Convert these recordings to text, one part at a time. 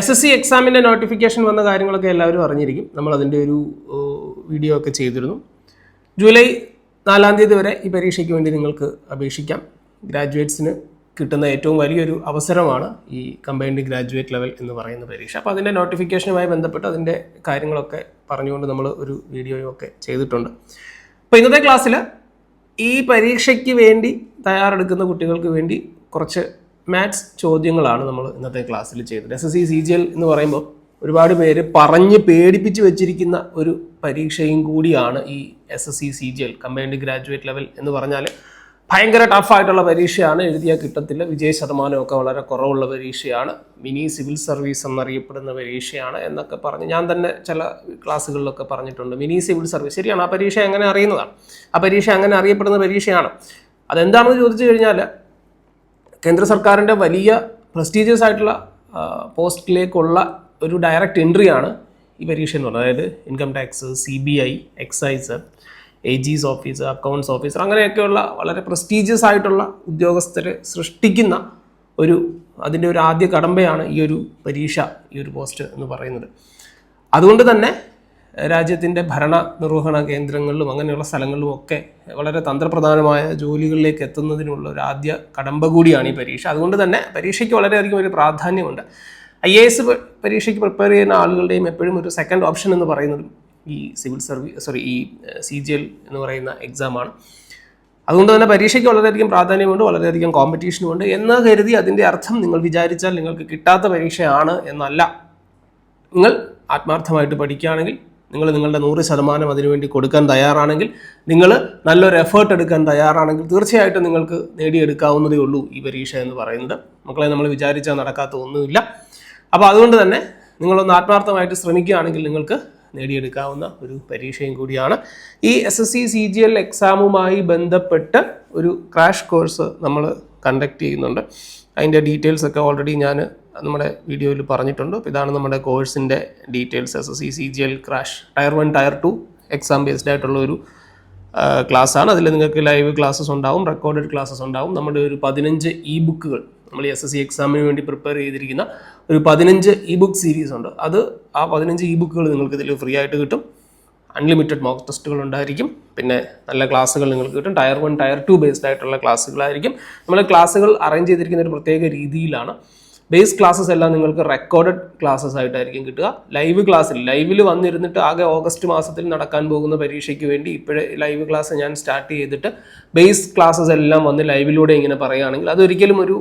SSC എക്സാമിൻ്റെ notification വന്ന കാര്യങ്ങളൊക്കെ എല്ലാവരും അറിഞ്ഞിരിക്കും. നമ്മൾ അതിൻ്റെ ഒരു വീഡിയോ ഒക്കെ ചെയ്തിരുന്നു. ജൂലൈ 4-ാം തീയതി വരെ ഈ പരീക്ഷയ്ക്ക് വേണ്ടി നിങ്ങൾക്ക് അപേക്ഷിക്കാം. ഗ്രാജുവേറ്റ്സിന് കിട്ടുന്ന ഏറ്റവും വലിയൊരു അവസരമാണ് ഈ കമ്പൈൻഡ് ഗ്രാജുവേറ്റ് ലെവൽ എന്ന് പറയുന്ന പരീക്ഷ. അപ്പോൾ അതിൻ്റെ നോട്ടിഫിക്കേഷനുമായി ബന്ധപ്പെട്ട് അതിൻ്റെ കാര്യങ്ങളൊക്കെ പറഞ്ഞുകൊണ്ട് നമ്മൾ ഒരു വീഡിയോയൊക്കെ ചെയ്തിട്ടുണ്ട്. അപ്പോൾ ഇന്നത്തെ ക്ലാസ്സിൽ ഈ പരീക്ഷയ്ക്ക് വേണ്ടി തയ്യാറെടുക്കുന്ന കുട്ടികൾക്ക് വേണ്ടി കുറച്ച് മാത്സ് ചോദ്യങ്ങളാണ് നമ്മൾ ഇന്നത്തെ ക്ലാസ്സിൽ ചെയ്തത്. SSC CGL എന്ന് പറയുമ്പോൾ ഒരുപാട് പേര് പറഞ്ഞ് പേടിപ്പിച്ച് വെച്ചിരിക്കുന്ന ഒരു പരീക്ഷയും കൂടിയാണ് ഈ SSC CGL combined graduate level എന്ന് പറഞ്ഞാൽ. ഭയങ്കര ടഫായിട്ടുള്ള പരീക്ഷയാണ്, എഴുതിയാൽ കിട്ടത്തില്ല, വിജയ ശതമാനമൊക്കെ വളരെ കുറവുള്ള പരീക്ഷയാണ്, മിനി സിവിൽ സർവീസ് എന്നറിയപ്പെടുന്ന പരീക്ഷയാണ് എന്നൊക്കെ പറഞ്ഞ് ഞാൻ തന്നെ ചില ക്ലാസ്സുകളിലൊക്കെ പറഞ്ഞിട്ടുണ്ട്. മിനി സിവിൽ സർവീസ് ശരിയാണ്, ആ പരീക്ഷ അങ്ങനെ അറിയുന്നതാണ്, ആ പരീക്ഷ അങ്ങനെ അറിയപ്പെടുന്ന പരീക്ഷയാണ്. അതെന്താണെന്ന് ചോദിച്ചു കഴിഞ്ഞാൽ കേന്ദ്ര സർക്കാരിൻ്റെ വലിയ പ്രസ്റ്റീജിയസ് ആയിട്ടുള്ള പോസ്റ്റിലേക്കുള്ള ഒരു ഡയറക്റ്റ് എൻട്രിയാണ് ഈ പരീക്ഷ എന്ന് പറയുന്നത്. അതായത് income tax, CBI, excise, AG's officer, accounts officer, അങ്ങനെയൊക്കെയുള്ള വളരെ പ്രസ്റ്റീജിയസ് ആയിട്ടുള്ള ഉദ്യോഗസ്ഥരെ സൃഷ്ടിക്കുന്ന അതിൻ്റെ ഒരു ആദ്യ കടമ്പയാണ് ഈ ഒരു പരീക്ഷ, ഈ ഒരു പോസ്റ്റ് എന്ന് പറയുന്നത്. അതുകൊണ്ട് തന്നെ രാജ്യത്തിൻ്റെ ഭരണ നിർവഹണ കേന്ദ്രങ്ങളിലും അങ്ങനെയുള്ള സ്ഥലങ്ങളിലുമൊക്കെ വളരെ തന്ത്രപ്രധാനമായ ജോലികളിലേക്ക് എത്തുന്നതിനുള്ള ഒരു ആദ്യ കടമ്പ കൂടിയാണ് ഈ പരീക്ഷ. അതുകൊണ്ട് തന്നെ പരീക്ഷയ്ക്ക് വളരെയധികം ഒരു പ്രാധാന്യമുണ്ട്. IAS പരീക്ഷയ്ക്ക് പ്രിപ്പയർ ചെയ്യുന്ന ആളുകളുടെയും എപ്പോഴും ഒരു സെക്കൻഡ് ഓപ്ഷൻ എന്ന് പറയുന്നതും ഈ സിവിൽ സർവീസ് ഈ CGL എന്ന് പറയുന്ന എക്സാമാണ്. അതുകൊണ്ട് തന്നെ പരീക്ഷയ്ക്ക് വളരെയധികം പ്രാധാന്യമുണ്ട്, വളരെയധികം കോമ്പറ്റീഷനുമുണ്ട് എന്ന് കരുതി അതിൻ്റെ അർത്ഥം നിങ്ങൾ വിചാരിച്ചാൽ നിങ്ങൾക്ക് കിട്ടാത്ത പരീക്ഷയാണ് എന്നല്ല. നിങ്ങൾ ആത്മാർത്ഥമായിട്ട് പഠിക്കുകയാണെങ്കിൽ, നിങ്ങൾ നിങ്ങളുടെ 100% അതിനുവേണ്ടി കൊടുക്കാൻ തയ്യാറാണെങ്കിൽ, നിങ്ങൾ നല്ലൊരു എഫേർട്ട് എടുക്കാൻ തയ്യാറാണെങ്കിൽ തീർച്ചയായിട്ടും നിങ്ങൾക്ക് നേടിയെടുക്കാവുന്നതേ ഉള്ളൂ ഈ പരീക്ഷ എന്ന് പറയുന്നത്. മക്കളെ, നമ്മൾ വിചാരിച്ചാൽ നടക്കാത്ത ഒന്നുമില്ല. അപ്പോൾ അതുകൊണ്ട് തന്നെ നിങ്ങളൊന്ന് ആത്മാർത്ഥമായിട്ട് ശ്രമിക്കുകയാണെങ്കിൽ നിങ്ങൾക്ക് നേടിയെടുക്കാവുന്ന ഒരു പരീക്ഷയും കൂടിയാണ്. ഈ SSC CGL എക്സാമുമായി ബന്ധപ്പെട്ട് ഒരു ക്രാഷ് കോഴ്സ് നമ്മൾ കണ്ടക്ട് ചെയ്യുന്നുണ്ട്. അതിൻ്റെ ഡീറ്റെയിൽസ് ഒക്കെ ഓൾറെഡി ഞാൻ നമ്മുടെ വീഡിയോയിൽ പറഞ്ഞിട്ടുണ്ട്. അപ്പോൾ ഇതാണ് നമ്മുടെ കോഴ്സിൻ്റെ details. SSC CGL crash tier 1 tier 2 exam based ആയിട്ടുള്ള ഒരു ക്ലാസ്സാണ്. അതിൽ നിങ്ങൾക്ക് ലൈവ് ക്ലാസ്സസ് ഉണ്ടാവും, റെക്കോർഡഡ് ക്ലാസ്സസ് ഉണ്ടാവും. നമ്മുടെ ഒരു 15 ബുക്കുകൾ, നമ്മൾ ഈ SSC എക്സാമിന് വേണ്ടി പ്രിപ്പയർ ചെയ്തിരിക്കുന്ന ഒരു 15 ബുക്ക് സീരീസ് ഉണ്ട്. ആ 15 ബുക്കുകൾ നിങ്ങൾക്ക് ഇതിൽ ഫ്രീ ആയിട്ട് കിട്ടും. അൺലിമിറ്റഡ് മോക്ക് ടെസ്റ്റുകൾ ഉണ്ടായിരിക്കും. പിന്നെ നല്ല ക്ലാസ്സുകൾ നിങ്ങൾക്ക് കിട്ടും. ടയർ 1 ടയർ 2 ബേസ്ഡ് ആയിട്ടുള്ള ക്ലാസ്സുകളായിരിക്കും. നമ്മൾ ക്ലാസ്സുകൾ അറേഞ്ച് ചെയ്തിരിക്കുന്ന ഒരു പ്രത്യേക രീതിയിലാണ്. ബേസ് ക്ലാസ്സസ് എല്ലാം നിങ്ങൾക്ക് റെക്കോർഡഡ് ക്ലാസ്സസ് ആയിട്ടായിരിക്കും കിട്ടുക. ലൈവിൽ വന്നിരുന്നിട്ട് ആകെ ഓഗസ്റ്റ് മാസത്തിൽ നടക്കാൻ പോകുന്ന പരീക്ഷയ്ക്ക് വേണ്ടി ഇപ്പോഴേ ലൈവ് ക്ലാസ് ഞാൻ സ്റ്റാർട്ട് ചെയ്തിട്ട് ബേസ് ക്ലാസ്സസ് എല്ലാം വന്ന് ലൈവിലൂടെ ഇങ്ങനെ പറയുകയാണെങ്കിൽ അതൊരിക്കലും ഒരു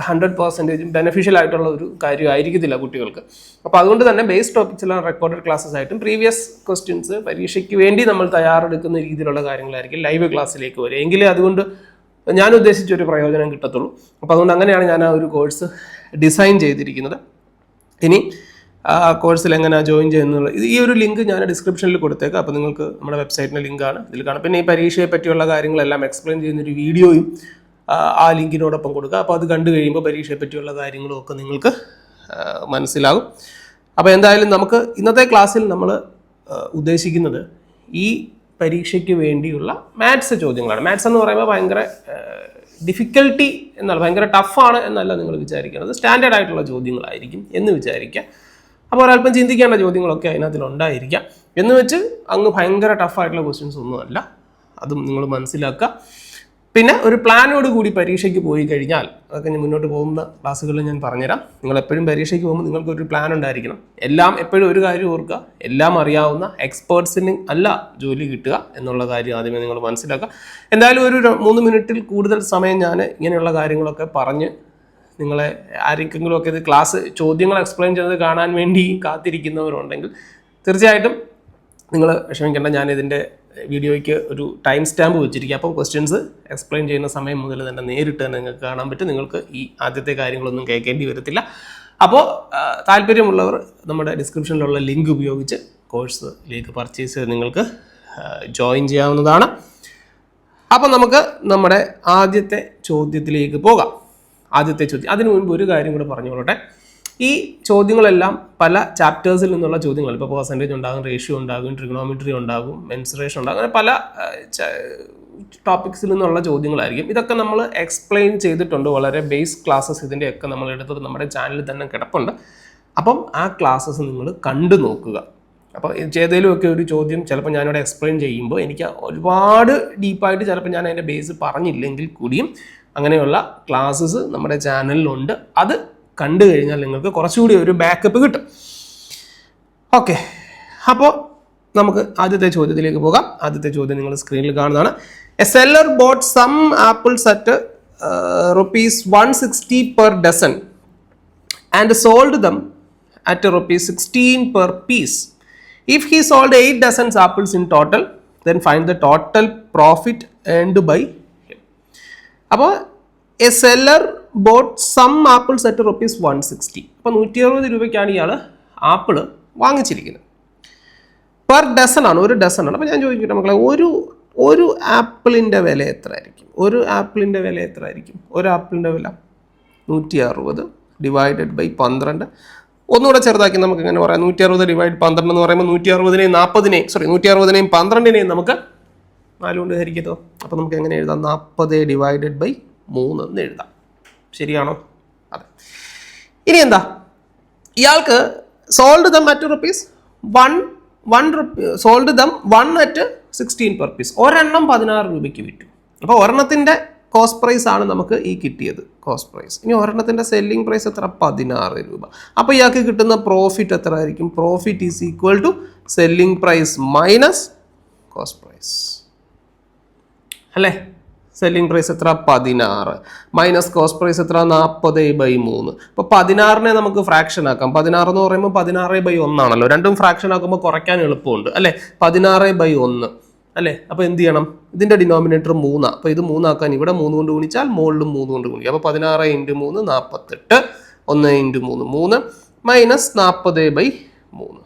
100% ബെനഫിഷ്യൽ ആയിട്ടുള്ള ഒരു കാര്യമായിരിക്കത്തില്ല കുട്ടികൾക്ക്. അപ്പോൾ അതുകൊണ്ട് തന്നെ ബേസ് ടോപ്പിക്സ് എല്ലാം റെക്കോർഡഡ് ക്ലാസ്സസ് ആയിട്ടും പ്രീവിയസ് ക്വസ്റ്റ്യൻസ് പരീക്ഷയ്ക്ക് വേണ്ടി നമ്മൾ തയ്യാറെടുക്കുന്ന രീതിയിലുള്ള കാര്യങ്ങളായിരിക്കും ലൈവ് ക്ലാസ്സിലേക്ക് വരിക. എങ്കിലേ അതുകൊണ്ട് ഞാൻ ഉദ്ദേശിച്ചൊരു പ്രയോജനം കിട്ടത്തുള്ളൂ. അപ്പോൾ അതുകൊണ്ട് അങ്ങനെയാണ് ഞാൻ ആ ഒരു കോഴ്സ് ഡിസൈൻ ചെയ്തിരിക്കുന്നത്. ഇനി ആ കോഴ്സിൽ എങ്ങനെയാണ് ജോയിൻ ചെയ്യുന്നത്, ഈ ഒരു ലിങ്ക് ഞാൻ ഡിസ്ക്രിപ്ഷനിൽ കൊടുത്തേക്കാം. അപ്പോൾ നിങ്ങൾക്ക് നമ്മുടെ വെബ്സൈറ്റിൻ്റെ ലിങ്കാണ് ഇതിൽ കാണാം. പിന്നെ ഈ പരീക്ഷയെ പറ്റിയുള്ള കാര്യങ്ങളെല്ലാം എക്സ്പ്ലെയിൻ ചെയ്യുന്നൊരു വീഡിയോയും ആ ലിങ്കിനോടൊപ്പം കൊടുക്കുക. അപ്പോൾ അത് കണ്ടു കഴിയുമ്പോൾ പരീക്ഷയെ പറ്റിയുള്ള കാര്യങ്ങളും ഒക്കെ നിങ്ങൾക്ക് മനസ്സിലാകും. അപ്പോൾ എന്തായാലും നമുക്ക് ഇന്നത്തെ ക്ലാസ്സിൽ നമ്മൾ ഉദ്ദേശിക്കുന്നത് ഈ പരീക്ഷയ്ക്ക് വേണ്ടിയുള്ള മാത്സ് ചോദ്യങ്ങളാണ്. മാത്സ് എന്ന് പറയുമ്പോൾ ഭയങ്കര ഡിഫിക്കൽട്ടി എന്നല്ല, ഭയങ്കര ടഫാണ് എന്നല്ല നിങ്ങൾ വിചാരിക്കുന്നത്. സ്റ്റാൻഡേർഡ് ആയിട്ടുള്ള ചോദ്യങ്ങളായിരിക്കും എന്ന് വിചാരിക്കുക. അപ്പോൾ ഒരല്പം ചിന്തിക്കേണ്ട ചോദ്യങ്ങളൊക്കെ അതിനകത്തിലുണ്ടായിരിക്കാം. എന്ന് വെച്ച് അങ്ങ് ഭയങ്കര ടഫായിട്ടുള്ള ക്വസ്റ്റ്യൻസ് ഒന്നുമല്ല, അതും നിങ്ങൾ മനസ്സിലാക്കുക. പിന്നെ ഒരു പ്ലാനോട് കൂടി പരീക്ഷയ്ക്ക് പോയി കഴിഞ്ഞാൽ, അതൊക്കെ ഞാൻ മുന്നോട്ട് പോകുന്ന ക്ലാസ്സുകളിൽ ഞാൻ പറഞ്ഞുതരാം. നിങ്ങൾ എപ്പോഴും പരീക്ഷയ്ക്ക് പോകുമ്പോൾ നിങ്ങൾക്കൊരു പ്ലാൻ ഉണ്ടായിരിക്കണം. എപ്പോഴും ഒരു കാര്യം ഓർക്കുക, എല്ലാം അറിയാവുന്ന എക്സ്പേർട്സിന് അല്ല ജോലി കിട്ടുക എന്നുള്ള കാര്യം ആദ്യമേ നിങ്ങൾ മനസ്സിലാക്കുക. എന്തായാലും ഒരു 3 മിനിറ്റിൽ കൂടുതൽ സമയം ഞാൻ ഇങ്ങനെയുള്ള കാര്യങ്ങളൊക്കെ പറഞ്ഞ് നിങ്ങളെ ആരെങ്കിലുമൊക്കെ ഇത് ക്ലാസ് ചോദ്യങ്ങൾ എക്സ്പ്ലെയിൻ ചെയ്തത് കാണാൻ വേണ്ടി കാത്തിരിക്കുന്നവരുണ്ടെങ്കിൽ തീർച്ചയായിട്ടും നിങ്ങൾ വിഷമിക്കേണ്ട. ഞാനിതിൻ്റെ വീഡിയോയ്ക്ക് ഒരു ടൈം സ്റ്റാമ്പ് വെച്ചിരിക്കുക. അപ്പോൾ ക്വസ്റ്റ്യൻസ് എക്സ്പ്ലെയിൻ ചെയ്യുന്ന സമയം മുതൽ തന്നെ നേരിട്ട് തന്നെ നിങ്ങൾക്ക് കാണാൻ പറ്റും. നിങ്ങൾക്ക് ഈ ആദ്യത്തെ കാര്യങ്ങളൊന്നും കേൾക്കേണ്ടി വരത്തില്ല. അപ്പോൾ താല്പര്യമുള്ളവർ നമ്മുടെ ഡിസ്ക്രിപ്ഷനിലുള്ള ലിങ്ക് ഉപയോഗിച്ച് കോഴ്സിലേക്ക് പർച്ചേസ് ചെയ്ത് നിങ്ങൾക്ക് ജോയിൻ ചെയ്യാവുന്നതാണ്. അപ്പോൾ നമുക്ക് നമ്മുടെ ആദ്യത്തെ ചോദ്യത്തിലേക്ക് പോകാം. ആദ്യത്തെ ചോദ്യം, അതിനു മുൻപ് ഒരു കാര്യം കൂടെ പറഞ്ഞുകൊള്ളട്ടെ. ഈ ചോദ്യങ്ങളെല്ലാം പല ചാപ്റ്റേഴ്സിൽ നിന്നുള്ള ചോദ്യങ്ങൾ, ഇപ്പോൾ പെർസെൻറ്റേജ് ഉണ്ടാകും, റേഷ്യോ ഉണ്ടാകും, ട്രിഗണോമെട്രി ഉണ്ടാകും, മെൻസുറേഷൻ ഉണ്ടാകും, അങ്ങനെ പല ടോപ്പിക്സിൽ നിന്നുള്ള ചോദ്യങ്ങളായിരിക്കും. ഇതൊക്കെ നമ്മൾ എക്സ്പ്ലെയിൻ ചെയ്തിട്ടുണ്ട്, വളരെ ബേസ് ക്ലാസ്സസ് ഇതിൻ്റെയൊക്കെ നമ്മൾ എടുത്തത് നമ്മുടെ ചാനലിൽ തന്നെ കിടപ്പുണ്ട്. അപ്പം ആ ക്ലാസ്സസ് നിങ്ങൾ കണ്ടു നോക്കുക. അപ്പോൾ ഏതെങ്കിലുമൊക്കെ ഒരു ചോദ്യം ചിലപ്പോൾ ഞാനിവിടെ എക്സ്പ്ലെയിൻ ചെയ്യുമ്പോൾ എനിക്ക് ഒരുപാട് ഡീപ്പായിട്ട് ചിലപ്പോൾ ഞാൻ അതിൻ്റെ ബേസ് പറഞ്ഞില്ലെങ്കിൽ കൂടിയും അങ്ങനെയുള്ള ക്ലാസ്സസ് നമ്മുടെ ചാനലിലുണ്ട്. അത് കണ്ടു കഴിഞ്ഞാൽ നിങ്ങൾക്ക് കുറച്ചുകൂടി ഒരു ബാക്കപ്പ് കിട്ടും. ഓക്കെ, അപ്പോൾ നമുക്ക് ആദ്യത്തെ ചോദ്യത്തിലേക്ക് പോകാം. ആദ്യത്തെ ചോദ്യം നിങ്ങൾ സ്ക്രീനിൽ കാണുന്നതാണ്. A seller bought some apples at ₹160 per dozen and sold them at ₹16 per piece. If he sold 8 dozen apples in total, then find the total profit earned by him. അപ്പോൾ a seller bought some apples at ₹160. അപ്പോൾ 160 രൂപയ്ക്കാണ് ഇയാൾ apple വാങ്ങിച്ചിരിക്കുന്നത്. Per dozen ആണ്, ഒരു dozen ആണ്. അപ്പോൾ ഞാൻ ചോദിക്കട്ടെ മക്കളെ, ഒരു ആപ്പിളിൻ്റെ വില എത്ര ആയിരിക്കും? ഒരു ആപ്പിളിൻ്റെ വില എത്ര ആയിരിക്കും? ഒരു ആപ്പിളിൻ്റെ വില 160 ഡിവൈഡഡ് ബൈ 12. ഒന്നുകൂടെ ചെറുതാക്കി നമുക്ക് എങ്ങനെ പറയാം? 160 ഡിവൈഡ് 12 എന്ന് പറയുമ്പോൾ 160നെയും 12നെയും നമുക്ക് 4 കൊണ്ട് ഹരിക്കത്തോ. അപ്പോൾ നമുക്ക് എങ്ങനെ എഴുതാം? 40 ഡിവൈഡഡ് ബൈ 3 എന്ന് എഴുതാം. ശരിയാണോ? അതെ. ഇനി എന്താ, ഇയാൾക്ക് sold dum at sold dum 1 at 16 per piece. ഒരെണ്ണം 16 രൂപയ്ക്ക് വിറ്റു. അപ്പോൾ ഒരെണ്ണത്തിൻ്റെ കോസ്റ്റ് പ്രൈസ് ആണ് നമുക്ക് ഈ കിട്ടിയത്, കോസ്റ്റ് പ്രൈസ്. ഇനി ഒരെണ്ണത്തിൻ്റെ സെല്ലിംഗ് പ്രൈസ് എത്ര? 16 രൂപ. അപ്പോൾ ഇയാൾക്ക് കിട്ടുന്ന പ്രോഫിറ്റ് എത്ര ആയിരിക്കും? Profit is equal to selling price minus cost price അല്ലേ? സെല്ലിംഗ് പ്രൈസ് എത്ര? 16 മൈനസ് കോസ്റ്റ് പ്രൈസ് എത്ര? 40/3. അപ്പോൾ 16നെ നമുക്ക് ഫ്രാക്ഷൻ ആക്കാം. 16 എന്ന് പറയുമ്പോൾ 16/1 ആണല്ലോ. രണ്ടും ഫ്രാക്ഷൻ ആക്കുമ്പോൾ കുറയ്ക്കാൻ എളുപ്പമുണ്ട് അല്ലേ? 16/1 അല്ലേ? അപ്പോൾ എന്ത് ചെയ്യണം? ഇതിൻ്റെ ഡിനോമിനേറ്റർ 3. അപ്പോൾ ഇത് 3 ആക്കാൻ ഇവിടെ 3 കൊണ്ട് ഗുണിച്ചാൽ മുകളിലും 3 കൊണ്ട് ഗുണിക്കുക. അപ്പോൾ 16 × 3 48, 1 × 3 3 മൈനസ് 40/3.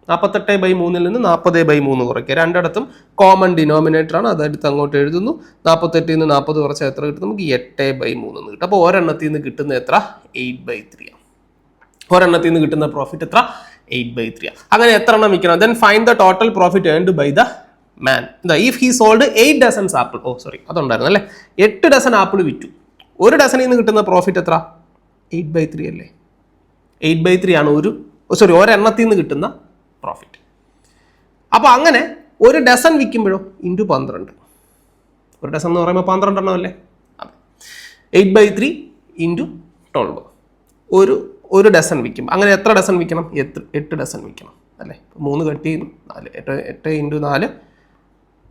48/3 നിന്ന് 40/3 കുറയ്ക്കുക. രണ്ടിടത്തും കോമൺ ഡിനോമിനേറ്റർ ആണ്, അതെടുത്ത് അങ്ങോട്ട് എഴുതുന്നു. 48 നിന്ന് 40 കുറച്ചാൽ എത്ര കിട്ടും? നമുക്ക് 8/3 എന്ന് കിട്ടും. അപ്പോൾ ഒരെണ്ണത്തിൽ നിന്ന് കിട്ടുന്ന എത്ര? 8/3. ഒരെണ്ണത്തിൽ നിന്ന് കിട്ടുന്ന പ്രോഫിറ്റ് എത്ര? 8/3. അങ്ങനെ എത്ര എണ്ണം വിൽക്കണം? Then find the total profit earned by the man. If he sold 8 dozen apple, അതുണ്ടായിരുന്നു അല്ലേ? 8 ഡസൺ ആപ്പിൾ വിറ്റു. ഒരു ഡസണിൽ നിന്ന് കിട്ടുന്ന പ്രോഫിറ്റ് എത്ര? 8/3 അല്ലേ? 8/3 ആണ് ഒരെണ്ണത്തിൽ നിന്ന് കിട്ടുന്ന പ്രോഫിറ്റ്. അപ്പോൾ അങ്ങനെ ഒരു ഡസൺ വിൽക്കുമ്പോഴോ ഇൻറ്റു 12. ഒരു ഡസൺ എന്ന് പറയുമ്പോൾ 12 എണ്ണം അല്ലേ? അതെ. 8/3 ഇൻറ്റു 12. ഒരു ഡസൺ വിൽക്കുമ്പോൾ അങ്ങനെ എത്ര ഡസൺ വിൽക്കണം? 8 ഡസൺ വിൽക്കണം അല്ലേ? 3 കട്ട് ചെയ്യുന്നു 4, 8 × 4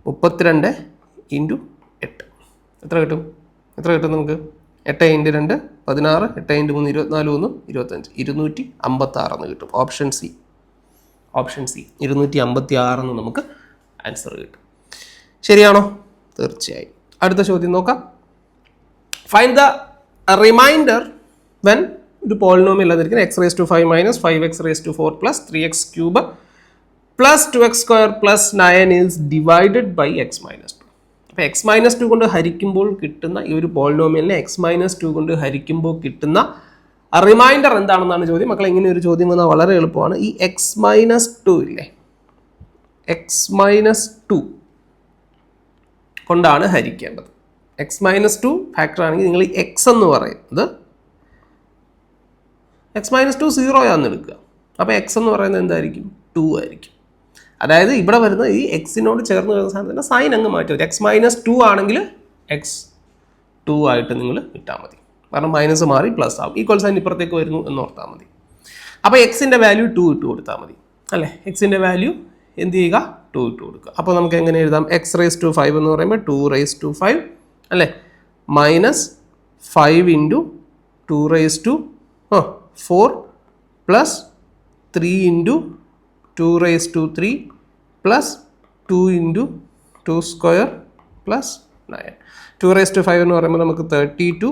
32 × 8 എത്ര കിട്ടും? നമുക്ക് 8 × 2 16, 8 × 3 24, 25, 256 എന്ന് കിട്ടും. ഓപ്ഷൻ സി 256 എന്ന് നമുക്ക് ആൻസർ കിട്ടും. ശരിയാണോ? തീർച്ചയായും. അടുത്ത ചോദ്യം നോക്കാം. ഫൈൻഡ് ദ റിമൈൻഡർ വെൻ ഒരു polynomial അതിരിക്കുന്ന x⁵5 - 5x⁴ + 3x³ + 2x² + 9 is divided by x-2. അപ്പോൾ x-2 കൊണ്ട് ഹരിക്കുമ്പോൾ കിട്ടുന്ന ഈ ഒരു പോളിനോമിയലിനെ x-2 കൊണ്ട് ഹരിക്കുമ്പോൾ കിട്ടുന്ന റിമൈൻഡർ എന്താണെന്നാണ് ചോദ്യം. മക്കളെ, ഇങ്ങനെ ഒരു ചോദ്യം വന്നാൽ വളരെ എളുപ്പമാണ്. ഈ x-2 ഇല്ലേ, x-2 കൊണ്ടാണ് ഹരിക്കേണ്ടത്. x-2 ഫാക്ടർ ആണെങ്കിൽ നിങ്ങൾ x എന്ന് പറയുന്നത് x-2 0 ആണെന്ന് എടുക്കുക. അപ്പോൾ x എന്ന് പറയുന്നത് എന്തായിരിക്കും? 2 ആയിരിക്കും. അതായത് ഇവിടെ വരുന്ന ഈ എക്സിനോട് ചേർന്ന് വരുന്ന സാധനത്തിൻ്റെ സൈൻ അങ്ങ് മാറ്റി മതി. x-2 ആണെങ്കിൽ x2 ആയിട്ട് നിങ്ങൾ ഇട്ടാൽ മതി. കാരണം മൈനസ് മാറി പ്ലസ് ആവും. ഈക്വൽ സൈൻ ഇപ്പുറത്തേക്ക് വരുന്നു എന്ന് ഓർത്താൽ മതി. അപ്പോൾ എക്സിൻ്റെ വാല്യൂ 2 ഇട്ട് കൊടുത്താൽ മതി അല്ലേ? എക്സിൻ്റെ വാല്യൂ എന്ത് ചെയ്യുക? 2 ഇട്ട് കൊടുക്കുക. അപ്പോൾ നമുക്ക് എങ്ങനെ എഴുതാം? x⁵5 എന്ന് പറയുമ്പോൾ 2⁵5 അല്ലേ? Minus 5 × 2⁴ plus 3 × 2⁵3 plus 2 × 2² plus 9. 2⁵5 എന്ന് പറയുമ്പോൾ നമുക്ക് 32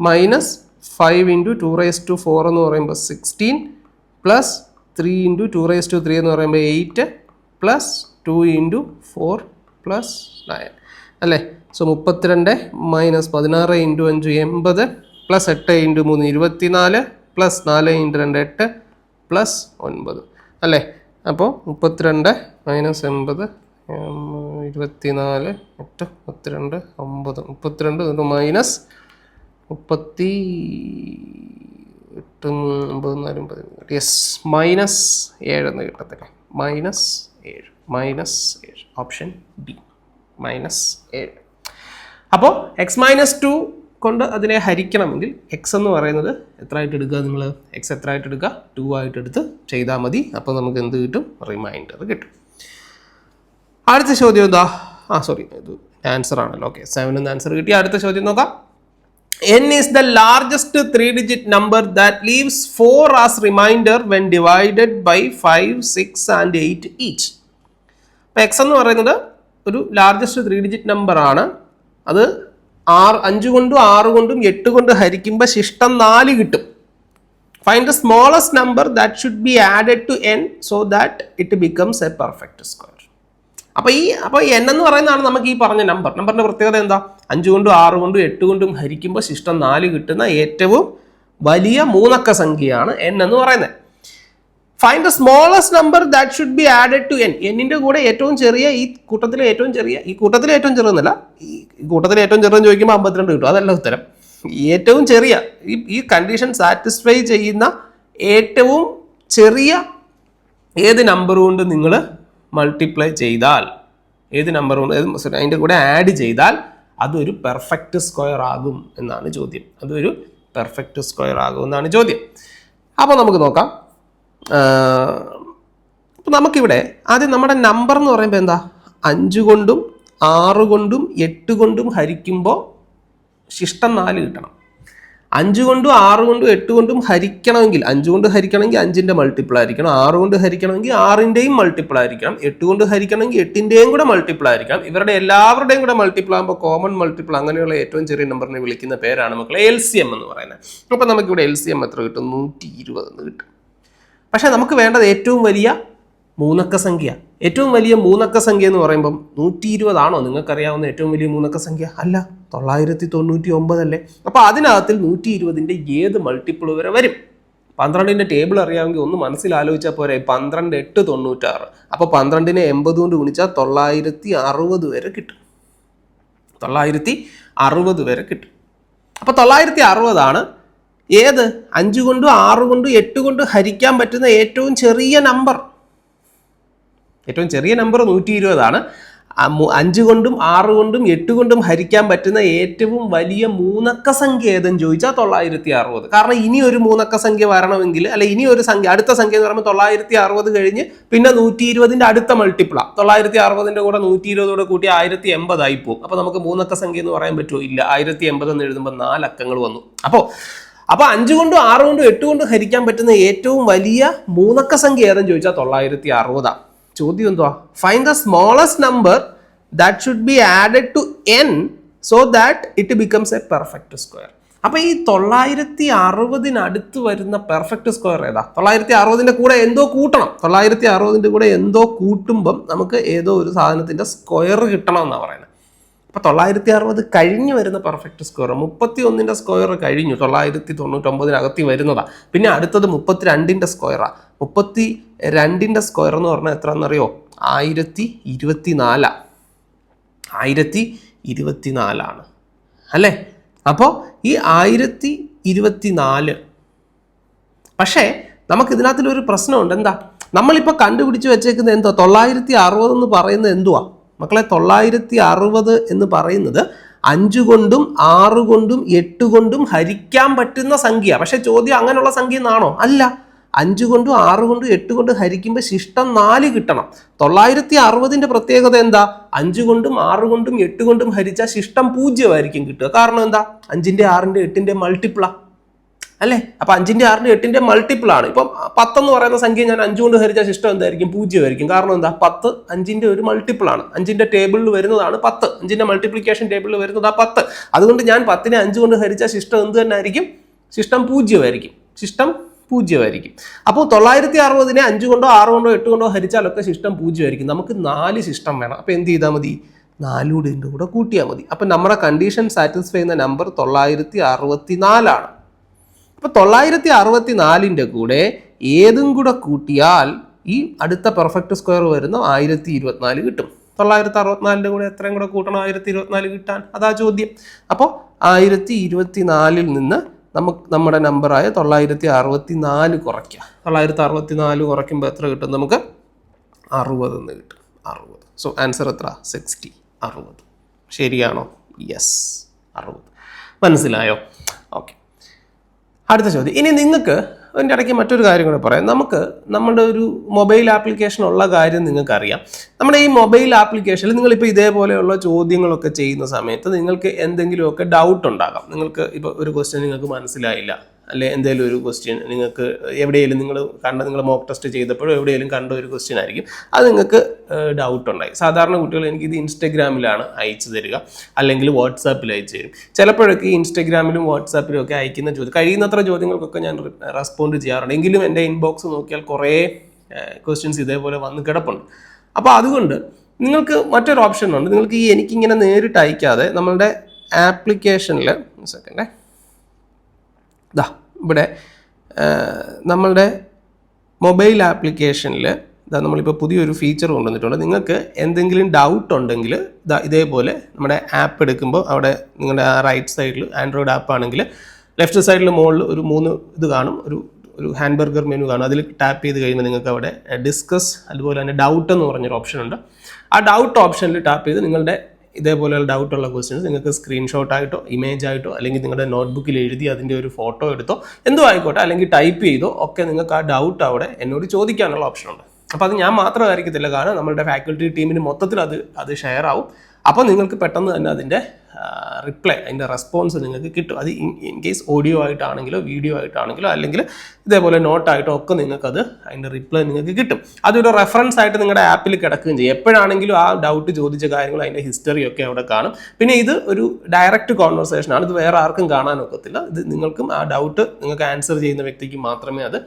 മൈനസ് 5 × 2⁴ എന്ന് പറയുമ്പോൾ 16 പ്ലസ് 3 × 2⁵3 എന്ന് പറയുമ്പോൾ 8 പ്ലസ് 2 × 4 പ്ലസ് 9 അല്ലേ? So 32 minus 16 × 5 80 plus 8 × 3 24 plus 4 × 2 8 plus 9 അല്ലേ? അപ്പോൾ 32 മൈനസ് 80 24 8 32 9 32 മൈനസ് 38 9 4 യെസ് മൈനസ് 7 എന്ന് കിട്ടത്തില്ല. -7 ഓപ്ഷൻ ബി -7. അപ്പോൾ x-2 കൊണ്ട് അതിനെ ഹരിക്കണമെങ്കിൽ എക്സ് എന്ന് പറയുന്നത് എത്ര ആയിട്ട് എടുക്കുക? നിങ്ങൾ എക്സ് എത്ര ആയിട്ട് എടുക്കുക? 2 ആയിട്ട് എടുത്ത് ചെയ്താൽ മതി. അപ്പോൾ നമുക്ക് എന്ത് കിട്ടും? റിമൈൻഡർ കിട്ടും. അടുത്ത ചോദ്യം എന്താ? ഇത് ആൻസർ ആണല്ലോ. ഓക്കെ, 7 എന്ന് ആൻസർ കിട്ടി. അടുത്ത ചോദ്യം നോക്കാം. n is the largest 3-digit number that leaves 4 as remainder when divided by 5, 6 and 8 each. അപ്പോൾ എക്സ് എന്ന് പറയുന്നത് ഒരു ലാർജസ്റ്റ് 3-digit നമ്പർ ആണ്. അത് 5 കൊണ്ടും 6 കൊണ്ടും 8 കൊണ്ട് ഹരിക്കുമ്പോൾ ശിഷ്ടം 4 കിട്ടും. Find the smallest number that should be added to n so that it becomes a perfect square. അപ്പോൾ n എന്ന് പറയുന്നതാണ് നമുക്ക് ഈ പറഞ്ഞ നമ്പറിന്റെ പ്രത്യേകത എന്താ? 5 കൊണ്ടും 6 കൊണ്ടും 8 കൊണ്ടും ഹരിക്കുമ്പോൾ ശിഷ്ടം 4 കിട്ടുന്ന ഏറ്റവും വലിയ മൂന്നക്ക സംഖ്യയാണ് n എന്ന് പറയുന്നത്. Find the smallest number that should be added to n. എന്നിന്റെ കൂടെ ഏറ്റവും ചെറിയ ഈ കൂട്ടത്തിലെ ഏറ്റവും ചെറുതെന്നല്ല, ഈ കൂട്ടത്തിലെ ഏറ്റവും ചെറുതെന്ന് ചോദിക്കുമ്പോൾ 52 കിട്ടും. അതല്ല ഉത്തരം. ഏറ്റവും ചെറിയ ഈ കണ്ടീഷൻ സാറ്റിസ്ഫൈ ചെയ്യുന്ന ഏറ്റവും ചെറിയ ഏത് നമ്പർ കൊണ്ട് നിങ്ങൾ മൾട്ടിപ്ലൈ ചെയ്താൽ, ഏത് നമ്പർ കൊണ്ട് അതിൻ്റെ കൂടെ ആഡ് ചെയ്താൽ അതൊരു പെർഫെക്റ്റ് സ്ക്വയർ ആകും എന്നാണ് ചോദ്യം. അതൊരു പെർഫെക്റ്റ് സ്ക്വയർ ആകും എന്നാണ് ചോദ്യം. അപ്പോൾ നമുക്ക് നോക്കാം. അപ്പോൾ നമുക്കിവിടെ ആദ്യം നമ്മുടെ നമ്പർ എന്ന് പറയുമ്പോൾ എന്താ? 5 കൊണ്ടും 6 കൊണ്ടും 8 കൊണ്ടും ഹരിക്കുമ്പോൾ ശിഷ്ടം 4 കിട്ടണം. 5 കൊണ്ടും 6 കൊണ്ടും 8 കൊണ്ടും ഹരിക്കണമെങ്കിൽ 5 കൊണ്ട് ഹരിക്കണമെങ്കിൽ 5ന്റെ മൾട്ടിപ്പിൾ ആയിരിക്കണം, 6 കൊണ്ട് ഹരിക്കണമെങ്കിൽ 6ന്റെയും മൾട്ടിപ്പിൾ ആയിരിക്കണം, 8 കൊണ്ട് ഹരിക്കണമെങ്കിൽ 8ന്റെയും കൂടെ മൾട്ടിപ്പിൾ ആയിരിക്കണം. ഇവരുടെ എല്ലാവരുടെയും കൂടെ മൾട്ടിപ്പിൾ ആകുമ്പോൾ കോമൺ മൾട്ടിപ്പിൾ, അങ്ങനെയുള്ള ഏറ്റവും ചെറിയ നമ്പറിനെ വിളിക്കുന്ന പേരാണ് മക്കളെ LCM എന്ന് പറയുന്നത്. അപ്പോൾ നമുക്കിവിടെ LCM എത്ര കിട്ടും? 120 എന്ന് കിട്ടും. പക്ഷെ നമുക്ക് വേണ്ടത് ഏറ്റവും വലിയ മൂന്നക്ക സംഖ്യ. ഏറ്റവും വലിയ മൂന്നക്ക സംഖ്യ എന്ന് പറയുമ്പം 120 ആണോ നിങ്ങൾക്കറിയാവുന്ന ഏറ്റവും വലിയ മൂന്നക്ക സംഖ്യ? അല്ല, 999 അല്ലേ. അപ്പോൾ അതിനകത്തിൽ 120ന്റെ ഏത് മൾട്ടിപ്പിൾ വരെ വരും? 12ന്റെ ടേബിൾ അറിയാമെങ്കിൽ ഒന്ന് മനസ്സിലാലോചിച്ചാൽ പോരെ. 12 8 96. അപ്പോൾ 12നെ 80 കൊണ്ട് ഗുണിച്ചാൽ 960 വരെ കിട്ടും. 960 വരെ കിട്ടും. അപ്പോൾ 960 ആണ് ഏത്? 5 കൊണ്ടും 6 കൊണ്ടും 8 കൊണ്ട് ഹരിക്കാൻ പറ്റുന്ന ഏറ്റവും ചെറിയ നമ്പർ. ഏറ്റവും ചെറിയ നമ്പർ 120 ആണ്. 5 കൊണ്ടും 6 കൊണ്ടും 8 കൊണ്ടും ഹരിക്കാൻ പറ്റുന്ന ഏറ്റവും വലിയ മൂന്നക്ക സംഖ്യ ഏതെന്ന് ചോദിച്ചാൽ 960. കാരണം ഇനി ഒരു മൂന്നക്ക സംഖ്യ വരണമെങ്കിൽ, അല്ല ഇനി ഒരു സംഖ്യ, അടുത്ത സംഖ്യ എന്ന് പറയുമ്പോൾ 960 കഴിഞ്ഞ് പിന്നെ 120ന്റെ അടുത്ത മൾട്ടിപ്പിളാണ്. 960ന്റെ കൂടെ 120 കൂട്ടി 1080 ആയി പോകും. അപ്പോൾ നമുക്ക് മൂന്നക്ക സംഖ്യ എന്ന് പറയാൻ പറ്റുമോ? ഇല്ല. 1080 എന്ന് എഴുതുമ്പോൾ 4 അക്കങ്ങൾ വന്നു. അപ്പോൾ 5 കൊണ്ടും 6 കൊണ്ടും 8 കൊണ്ടും ഹരിക്കാൻ പറ്റുന്ന ഏറ്റവും വലിയ മൂന്നക്ക സംഖ്യ ഏതെന്ന് ചോദിച്ചാൽ 960. ചോദ്യം എന്തുവാ? Find the smallest number that should be added to n so that it becomes a perfect square. അപ്പോൾ ഈ 960 അടുത്ത് വരുന്ന പെർഫെക്റ്റ് സ്ക്വയർ ഏതാ? 960ന്റെ കൂടെ എന്തോ കൂട്ടണം. 960ന്റെ കൂടെ എന്തോ കൂട്ടുമ്പം നമുക്ക് ഏതോ ഒരു സാധനത്തിന്റെ സ്ക്വയർ കിട്ടണം എന്നാണ് പറയുന്നത്. അപ്പോൾ 960 കഴിഞ്ഞ് വരുന്ന പെർഫെക്റ്റ് സ്ക്വയർ 31ന്റെ സ്ക്വയർ കഴിഞ്ഞു, 999 വരുന്നതാണ്. പിന്നെ അടുത്തത് 32ന്റെ സ്ക്വയറാണ്. 32ന്റെ സ്ക്വയർ എന്ന് പറഞ്ഞാൽ എത്ര എന്നറിയോ? 1024. 1024 അല്ലേ? അപ്പോൾ ഈ 1024, പക്ഷേ നമുക്ക് ഇതിനകത്തൊരു പ്രശ്നമുണ്ട്. എന്താ? നമ്മളിപ്പോൾ കണ്ടുപിടിച്ച് വെച്ചേക്കുന്നത് എന്തോ 960 എന്ന് പറയുന്നത് എന്തുവാ മക്കളെ? 960 എന്ന് പറയുന്നത് 5 കൊണ്ടും 6 കൊണ്ടും 8 കൊണ്ടും ഹരിക്കാൻ പറ്റുന്ന സംഖ്യ. പക്ഷെ ചോദ്യം അങ്ങനെയുള്ള സംഖ്യ എന്നാണോ? അല്ല. 5 കൊണ്ടും 6 കൊണ്ടും 8 കൊണ്ട് ഹരിക്കുമ്പോൾ ശിഷ്ടം 4 കിട്ടണം. 960ന്റെ പ്രത്യേകത എന്താ? 5 കൊണ്ടും 6 കൊണ്ടും 8 കൊണ്ടും ഹരിച്ചാൽ ശിഷ്ടം 0 ആയിരിക്കും കിട്ടുക. കാരണം എന്താ? 5ന്റെ 6ന്റെ 8ന്റെ മൾട്ടിപ്പിളാ അല്ലേ? അപ്പോൾ 5ന്റെ 6ന്റെ 8ന്റെ മൾട്ടിപ്പിൾ ആണ്. ഇപ്പം 10 എന്ന് പറയുന്ന സംഖ്യ ഞാൻ 5 കൊണ്ട് ഹരിച്ചാൽ ശിഷ്ടം എന്തായിരിക്കും? 0 ആയിരിക്കും. കാരണം എന്താ? 10 5ന്റെ ഒരു മൾട്ടിപ്പിൾ ആണ്. 5ന്റെ ടേബിളിൽ വരുന്നതാണ് 10. 5ന്റെ മൾട്ടിപ്ലിക്കേഷൻ ടേബിളിൽ വരുന്നതാ 10. അതുകൊണ്ട് ഞാൻ 10നെ 5 കൊണ്ട് ഹരിച്ചാൽ ശിഷ്ടം എന്ത് തന്നെ ആയിരിക്കും? ശിഷ്ടം 0 ആയിരിക്കും. ശിഷ്ടം 0 ആയിരിക്കും. അപ്പോൾ 960നെ 5 കൊണ്ടോ 6 കൊണ്ടോ 8 കൊണ്ടോ ഹരിച്ചാലൊക്കെ ശിഷ്ടം 0 ആയിരിക്കും. നമുക്ക് 4 ശിഷ്ടം വേണം. അപ്പോൾ എന്ത് ചെയ്താൽ മതി? 4 കൂടെ കൂട്ടിയാൽ മതി. അപ്പം നമ്മുടെ കണ്ടീഷൻ സാറ്റിസ്ഫൈ ചെയ്യുന്ന നമ്പർ 964 ആണ്. അപ്പോൾ 964ന്റെ കൂടെ ഏതും കൂടെ കൂട്ടിയാൽ ഈ അടുത്ത പെർഫെക്റ്റ് സ്ക്വയർ വരുന്ന 1024 കിട്ടും. 964 കൂടെ എത്രയും കൂടെ കൂട്ടണം 1024 കിട്ടാൻ? അതാ ചോദ്യം. അപ്പോൾ 1024 നിന്ന് നമ്മുടെ നമ്പറായ 964 കുറയ്ക്കുക. 964 കുറയ്ക്കുമ്പോൾ എത്ര കിട്ടും? നമുക്ക് 60 എന്ന് കിട്ടും. 60. സോ ആൻസർ എത്ര? 60. 60. ശരിയാണോ? യെസ്, 60. മനസ്സിലായോ? ഓക്കെ. അടുത്ത ചോദ്യം. ഇനി നിങ്ങൾക്ക് അതിൻ്റെ ഇടയ്ക്ക് മറ്റൊരു കാര്യം കൂടെ പറയാം. നമുക്ക് നമ്മുടെ ഒരു മൊബൈൽ ആപ്ലിക്കേഷൻ ഉള്ള കാര്യം നിങ്ങൾക്കറിയാം. നമ്മുടെ ഈ മൊബൈൽ ആപ്ലിക്കേഷനിൽ നിങ്ങളിപ്പോൾ ഇതേപോലെയുള്ള ചോദ്യങ്ങളൊക്കെ ചെയ്യുന്ന സമയത്ത് നിങ്ങൾക്ക് എന്തെങ്കിലുമൊക്കെ ഡൗട്ട് ഉണ്ടാകാം. നിങ്ങൾക്ക് ഇപ്പോൾ ഒരു ക്വസ്റ്റ്യൻ നിങ്ങൾക്ക് മനസ്സിലായില്ല, അല്ലെ എന്തെങ്കിലും ഒരു ക്വസ്റ്റ്യൻ നിങ്ങൾക്ക് എവിടെയെങ്കിലും നിങ്ങൾ മോക്ക് ടെസ്റ്റ് ചെയ്തപ്പോഴും എവിടെയെങ്കിലും കണ്ട ഒരു ക്വസ്റ്റ്യൻ ആയിരിക്കും. അത് നിങ്ങൾക്ക് ഡൗട്ട് ഉണ്ടായി. സാധാരണ കുട്ടികൾ എനിക്കിത് ഇൻസ്റ്റഗ്രാമിലാണ് അയച്ചു തരിക, അല്ലെങ്കിൽ വാട്സാപ്പിൽ അയച്ചു തരും. ചിലപ്പോഴൊക്കെ ഈ ഇൻസ്റ്റഗ്രാമിലും വാട്സാപ്പിലും ഒക്കെ അയക്കുന്ന കഴിയുന്നത്ര ചോദ്യങ്ങൾക്കൊക്കെ ഞാൻ റെസ്പോണ്ട് ചെയ്യാറുണ്ട്. എങ്കിലും എൻ്റെ ഇൻബോക്സ് നോക്കിയാൽ കുറേ ക്വസ്റ്റ്യൻസ് ഇതേപോലെ വന്ന് കിടപ്പുണ്ട്. അപ്പോൾ അതുകൊണ്ട് നിങ്ങൾക്ക് മറ്റൊരു ഓപ്ഷൻ ഉണ്ട്. നിങ്ങൾക്ക് എനിക്കിങ്ങനെ നേരിട്ട് അയക്കാതെ നമ്മളുടെ ആപ്ലിക്കേഷനിൽ സെക്കൻഡേ ഇവിടെ നമ്മളുടെ മൊബൈൽ ആപ്ലിക്കേഷനിൽ നമ്മളിപ്പോൾ പുതിയൊരു ഫീച്ചർ കൊണ്ടുവന്നിട്ടുണ്ട്. നിങ്ങൾക്ക് എന്തെങ്കിലും ഡൗട്ട് ഉണ്ടെങ്കിൽ ഇതേപോലെ നമ്മുടെ ആപ്പ് എടുക്കുമ്പോൾ അവിടെ നിങ്ങളുടെ റൈറ്റ് സൈഡിൽ ആൻഡ്രോയിഡ് ആപ്പ് ആണെങ്കിൽ ലെഫ്റ്റ് സൈഡിൽ മുകളിൽ ഒരു 3 ഇത് കാണും, ഒരു ഹാൻഡ്ബർഗർ മെനു കാണും. അതിൽ ടാപ്പ് ചെയ്ത് കഴിയുമ്പോൾ നിങ്ങൾക്ക് അവിടെ ഡിസ്കസ് അതുപോലെ തന്നെ ഡൗട്ട് എന്ന് പറഞ്ഞൊരു ഓപ്ഷൻ ഉണ്ട്. ആ ഡൗട്ട് ഓപ്ഷനിൽ ടാപ്പ് ചെയ്ത് നിങ്ങളുടെ ഇതേപോലെയുള്ള ഡൗട്ടുള്ള ക്വസ്റ്റ്യൻസ് നിങ്ങൾക്ക് സ്ക്രീൻഷോട്ടായിട്ടോ ഇമേജ് ആയിട്ടോ അല്ലെങ്കിൽ നിങ്ങളുടെ നോട്ട്ബുക്കിൽ എഴുതി അതിൻ്റെ ഒരു ഫോട്ടോ എടുത്തോ എന്തോ ആയിക്കോട്ടെ, അല്ലെങ്കിൽ ടൈപ്പ് ചെയ്തോ ഒക്കെ നിങ്ങൾക്ക് ആ ഡൗട്ട് അവിടെ എന്നോട് ചോദിക്കാനുള്ള ഓപ്ഷനുണ്ട്. അപ്പോൾ അത് ഞാൻ മാത്രമായിരിക്കത്തില്ല, കാരണം നമ്മുടെ ഫാക്കൽറ്റി ടീമിന് മൊത്തത്തിൽ അത് ഷെയർ ആവും. അപ്പോൾ നിങ്ങൾക്ക് പെട്ടെന്ന് തന്നെ അതിൻ്റെ റിപ്ലൈ, അതിൻ്റെ റെസ്പോൺസ് നിങ്ങൾക്ക് കിട്ടും. അത് ഇൻ കേസ് ഓഡിയോ ആയിട്ടാണെങ്കിലോ വീഡിയോ ആയിട്ടാണെങ്കിലോ അല്ലെങ്കിൽ ഇതേപോലെ നോട്ടായിട്ടോ ഒക്കെ നിങ്ങൾക്കത് അതിൻ്റെ റിപ്ലൈ നിങ്ങൾക്ക് കിട്ടും. അതൊരു റെഫറൻസ് ആയിട്ട് നിങ്ങളുടെ ആപ്പിൽ കിടക്കുകയും ചെയ്യും. എപ്പോഴാണെങ്കിലും ആ ഡൗട്ട് ചോദിച്ച കാര്യങ്ങൾ അതിൻ്റെ ഹിസ്റ്ററിയൊക്കെ അവിടെ കാണും. പിന്നെ ഇത് ഒരു ഡയറക്റ്റ് കോൺവെർസേഷനാണ്. ഇത് വേറെ ആർക്കും കാണാനൊക്കത്തില്ല. ഇത് നിങ്ങൾക്കും ആ ഡൗട്ട് നിങ്ങൾക്ക് ആൻസർ ചെയ്യുന്ന വ്യക്തിക്ക് മാത്രമേ അത്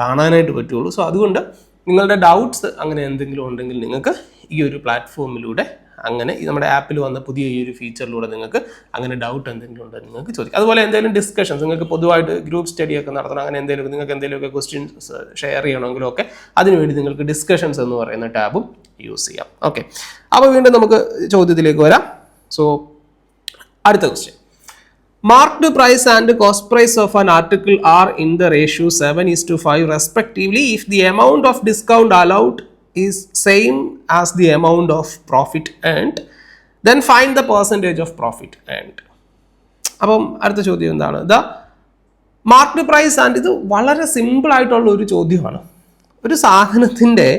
കാണാനായിട്ട് പറ്റുള്ളൂ. സോ അതുകൊണ്ട് നിങ്ങളുടെ ഡൗട്ട്സ് അങ്ങനെ എന്തെങ്കിലും ഉണ്ടെങ്കിൽ നിങ്ങൾക്ക് ഈ ഒരു പ്ലാറ്റ്ഫോമിലൂടെ അങ്ങനെ നമ്മുടെ ആപ്പിൽ വന്ന പുതിയ ഈ ഒരു ഫീച്ചറിലൂടെ നിങ്ങൾക്ക് അങ്ങനെ ഡൗട്ട് എന്തെങ്കിലും ഉണ്ടെങ്കിൽ നിങ്ങൾക്ക് ചോദിക്കാം. അതുപോലെ എന്തെങ്കിലും ഡിസ്കഷൻസ് നിങ്ങൾക്ക് പൊതുവായിട്ട് ഗ്രൂപ്പ് സ്റ്റഡി ഒക്കെ നടത്തണം, അങ്ങനെ എന്തെങ്കിലും നിങ്ങൾക്ക് എന്തെങ്കിലുമൊക്കെ ക്വസ്റ്റ്യൻസ് ഷെയർ ചെയ്യണമെങ്കിലും ഒക്കെ അതിനുവേണ്ടി നിങ്ങൾക്ക് ഡിസ്കഷൻസ് എന്ന് പറയുന്ന ടാബും യൂസ് ചെയ്യാം. ഓക്കെ, അപ്പോൾ വീണ്ടും നമുക്ക് ചോദ്യത്തിലേക്ക് വരാം. സോ അടുത്ത question. Marked price and cost price of an article are in the ratio 7:5 respectively if the amount of discount allowed is same as the amount of profit earned, then find the percentage of profit earned. അപ്പം അടുത്ത ചോദ്യം എന്താണ്? The marked price and ഇത് വളരെ simple ആയിട്ടുള്ള ഒരു ചോദ്യമാണ്. ഒരു സാധനത്തിൻ്റെ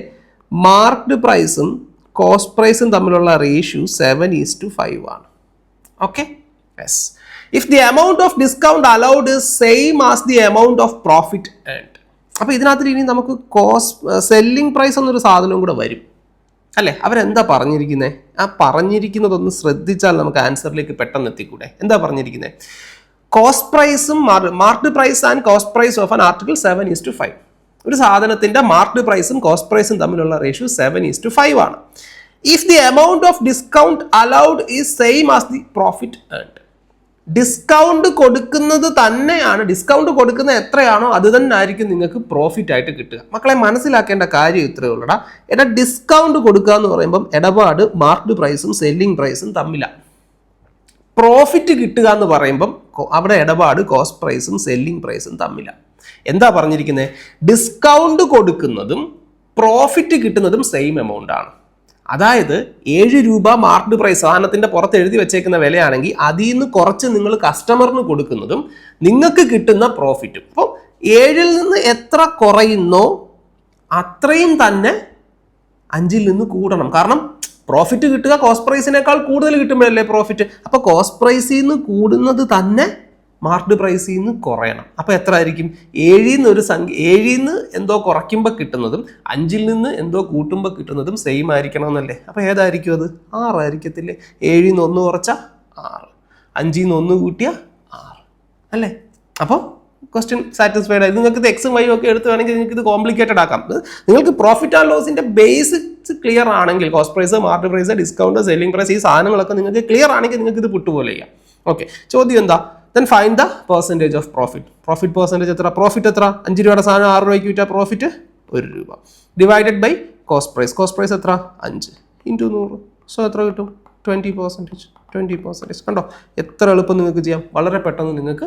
മാർക്ക്ഡ് പ്രൈസും കോസ്റ്റ് പ്രൈസും തമ്മിലുള്ള റേഷ്യോ 7:5 ആണ്. Okay, yes. If the amount of discount allowed is same as the amount of profit earned. അപ്പോൾ ഇതിനകത്ത് ഇനി നമുക്ക് സെല്ലിംഗ് പ്രൈസ് എന്നൊരു സാധനവും കൂടെ വരും, അല്ലേ? അവരെന്താ പറഞ്ഞിരിക്കുന്നത്? ആ പറഞ്ഞിരിക്കുന്നതൊന്ന് ശ്രദ്ധിച്ചാൽ നമുക്ക് ആൻസറിലേക്ക് പെട്ടെന്ന് എത്തിക്കൂടെ? എന്താ പറഞ്ഞിരിക്കുന്നത്? കോസ്റ്റ് പ്രൈസും marked price and cost price of an article 7:5. ഒരു സാധനത്തിന്റെ മാർക്ക്ഡ് പ്രൈസും കോസ്റ്റ് പ്രൈസും തമ്മിലുള്ള റേഷ്യോ 7:5 ആണ്. If the amount of discount allowed is same as the profit earned. Discount കൊടുക്കുന്നത് തന്നെയാണ്, ഡിസ്കൗണ്ട് കൊടുക്കുന്ന എത്രയാണോ അത് തന്നെ ആയിരിക്കും നിങ്ങൾക്ക് പ്രോഫിറ്റ് ആയിട്ട് കിട്ടുക. മക്കളെ മനസ്സിലാക്കേണ്ട കാര്യം ഇത്രയേ ഉള്ളൂടാ. ഡിസ്കൗണ്ട് കൊടുക്കുക എന്ന് പറയുമ്പം ഇടപാട് മാർക്ക്ഡ് പ്രൈസും സെല്ലിംഗ് പ്രൈസും തമ്മിലാണ്. പ്രോഫിറ്റ് കിട്ടുക എന്ന് പറയുമ്പം അവിടെ ഇടപാട് കോസ്റ്റ് പ്രൈസും സെല്ലിംഗ് പ്രൈസും തമ്മിലാണ്. എന്താ പറഞ്ഞിരിക്കുന്നത്? ഡിസ്കൗണ്ട് കൊടുക്കുന്നതും പ്രോഫിറ്റ് കിട്ടുന്നതും സെയിം എമൗണ്ട് ആണ്. അതായത് 7 രൂപ മാർക്ക്ഡ് പ്രൈസ് സാധനത്തിന്റെ പുറത്ത് എഴുതി വെച്ചേക്കുന്ന വിലയാണെങ്കിൽ അതിൽ നിന്ന് കുറച്ച് നിങ്ങൾ കസ്റ്റമറിന് കൊടുക്കുന്നതും നിങ്ങൾക്ക് കിട്ടുന്ന പ്രോഫിറ്റും. അപ്പോൾ 7-ൽ നിന്ന് എത്ര കുറയുന്നോ അത്രയും തന്നെ 5-ൽ നിന്ന് കൂടണം. കാരണം പ്രോഫിറ്റ് കിട്ടുക കോസ്റ്റ് പ്രൈസിനേക്കാൾ കൂടുതൽ കിട്ടുമ്പോഴല്ലേ പ്രോഫിറ്റ്. അപ്പോൾ കോസ്റ്റ് പ്രൈസിൽ നിന്ന് കൂടുന്നത് തന്നെ മാർക്ക്ഡ് പ്രൈസിൽ നിന്ന് കുറയണം. അപ്പോൾ എത്ര ആയിരിക്കും? 7-ൽ നിന്ന് ഒരു സംഖ്യ, 7-ൽ നിന്ന് എന്തോ കുറയ്ക്കുമ്പോൾ കിട്ടുന്നതും 5-ൽ നിന്ന് എന്തോ കൂട്ടുമ്പോൾ കിട്ടുന്നതും സെയിം ആയിരിക്കണം എന്നല്ലേ? അപ്പോൾ ഏതായിരിക്കും അത്? 6 ആയിരിക്കത്തില്ലേ? 7-ൽ നിന്ന് 1 കുറച്ചാൽ 6, 5-ൽ നിന്ന് 1 കൂട്ടിയാൽ 6 അല്ലേ? അപ്പോൾ ക്വസ്റ്റ്യൻ സാറ്റിസ്ഫൈഡ് ആയി. നിങ്ങൾക്ക് ഇത് എക്സും വൈയും ഒക്കെ എടുത്ത് വേണമെങ്കിൽ നിങ്ങൾക്ക് ഇത് കോംപ്ലിക്കേറ്റഡ് ആക്കാം. നിങ്ങൾക്ക് പ്രോഫിറ്റ് ആൻഡ് ലോസിന്റെ ബേസിക്സ് ക്ലിയർ ആണെങ്കിൽ, cost price, marked price, discount, selling price, ഈ സാധനങ്ങളൊക്കെ നിങ്ങൾക്ക് ക്ലിയർ ആണെങ്കിൽ നിങ്ങൾക്ക് ഇത് പുട്ടുപോലെ ചെയ്യാം. ഓക്കെ, ചോദ്യം എന്താ? Then find the percentage of profit. Profit percentage എത്ര? പ്രോഫിറ്റ് എത്ര? 5 രൂപയുടെ സാധനം 6 രൂപയ്ക്ക് വിറ്റാൽ പ്രോഫിറ്റ് 1 രൂപ. Divided by cost price. Cost price എത്ര? 5 × 100. സോ എത്ര കിട്ടും? 20%. കണ്ടോ, എത്ര എളുപ്പം നിങ്ങൾക്ക് ചെയ്യാം, വളരെ പെട്ടെന്ന് നിങ്ങൾക്ക്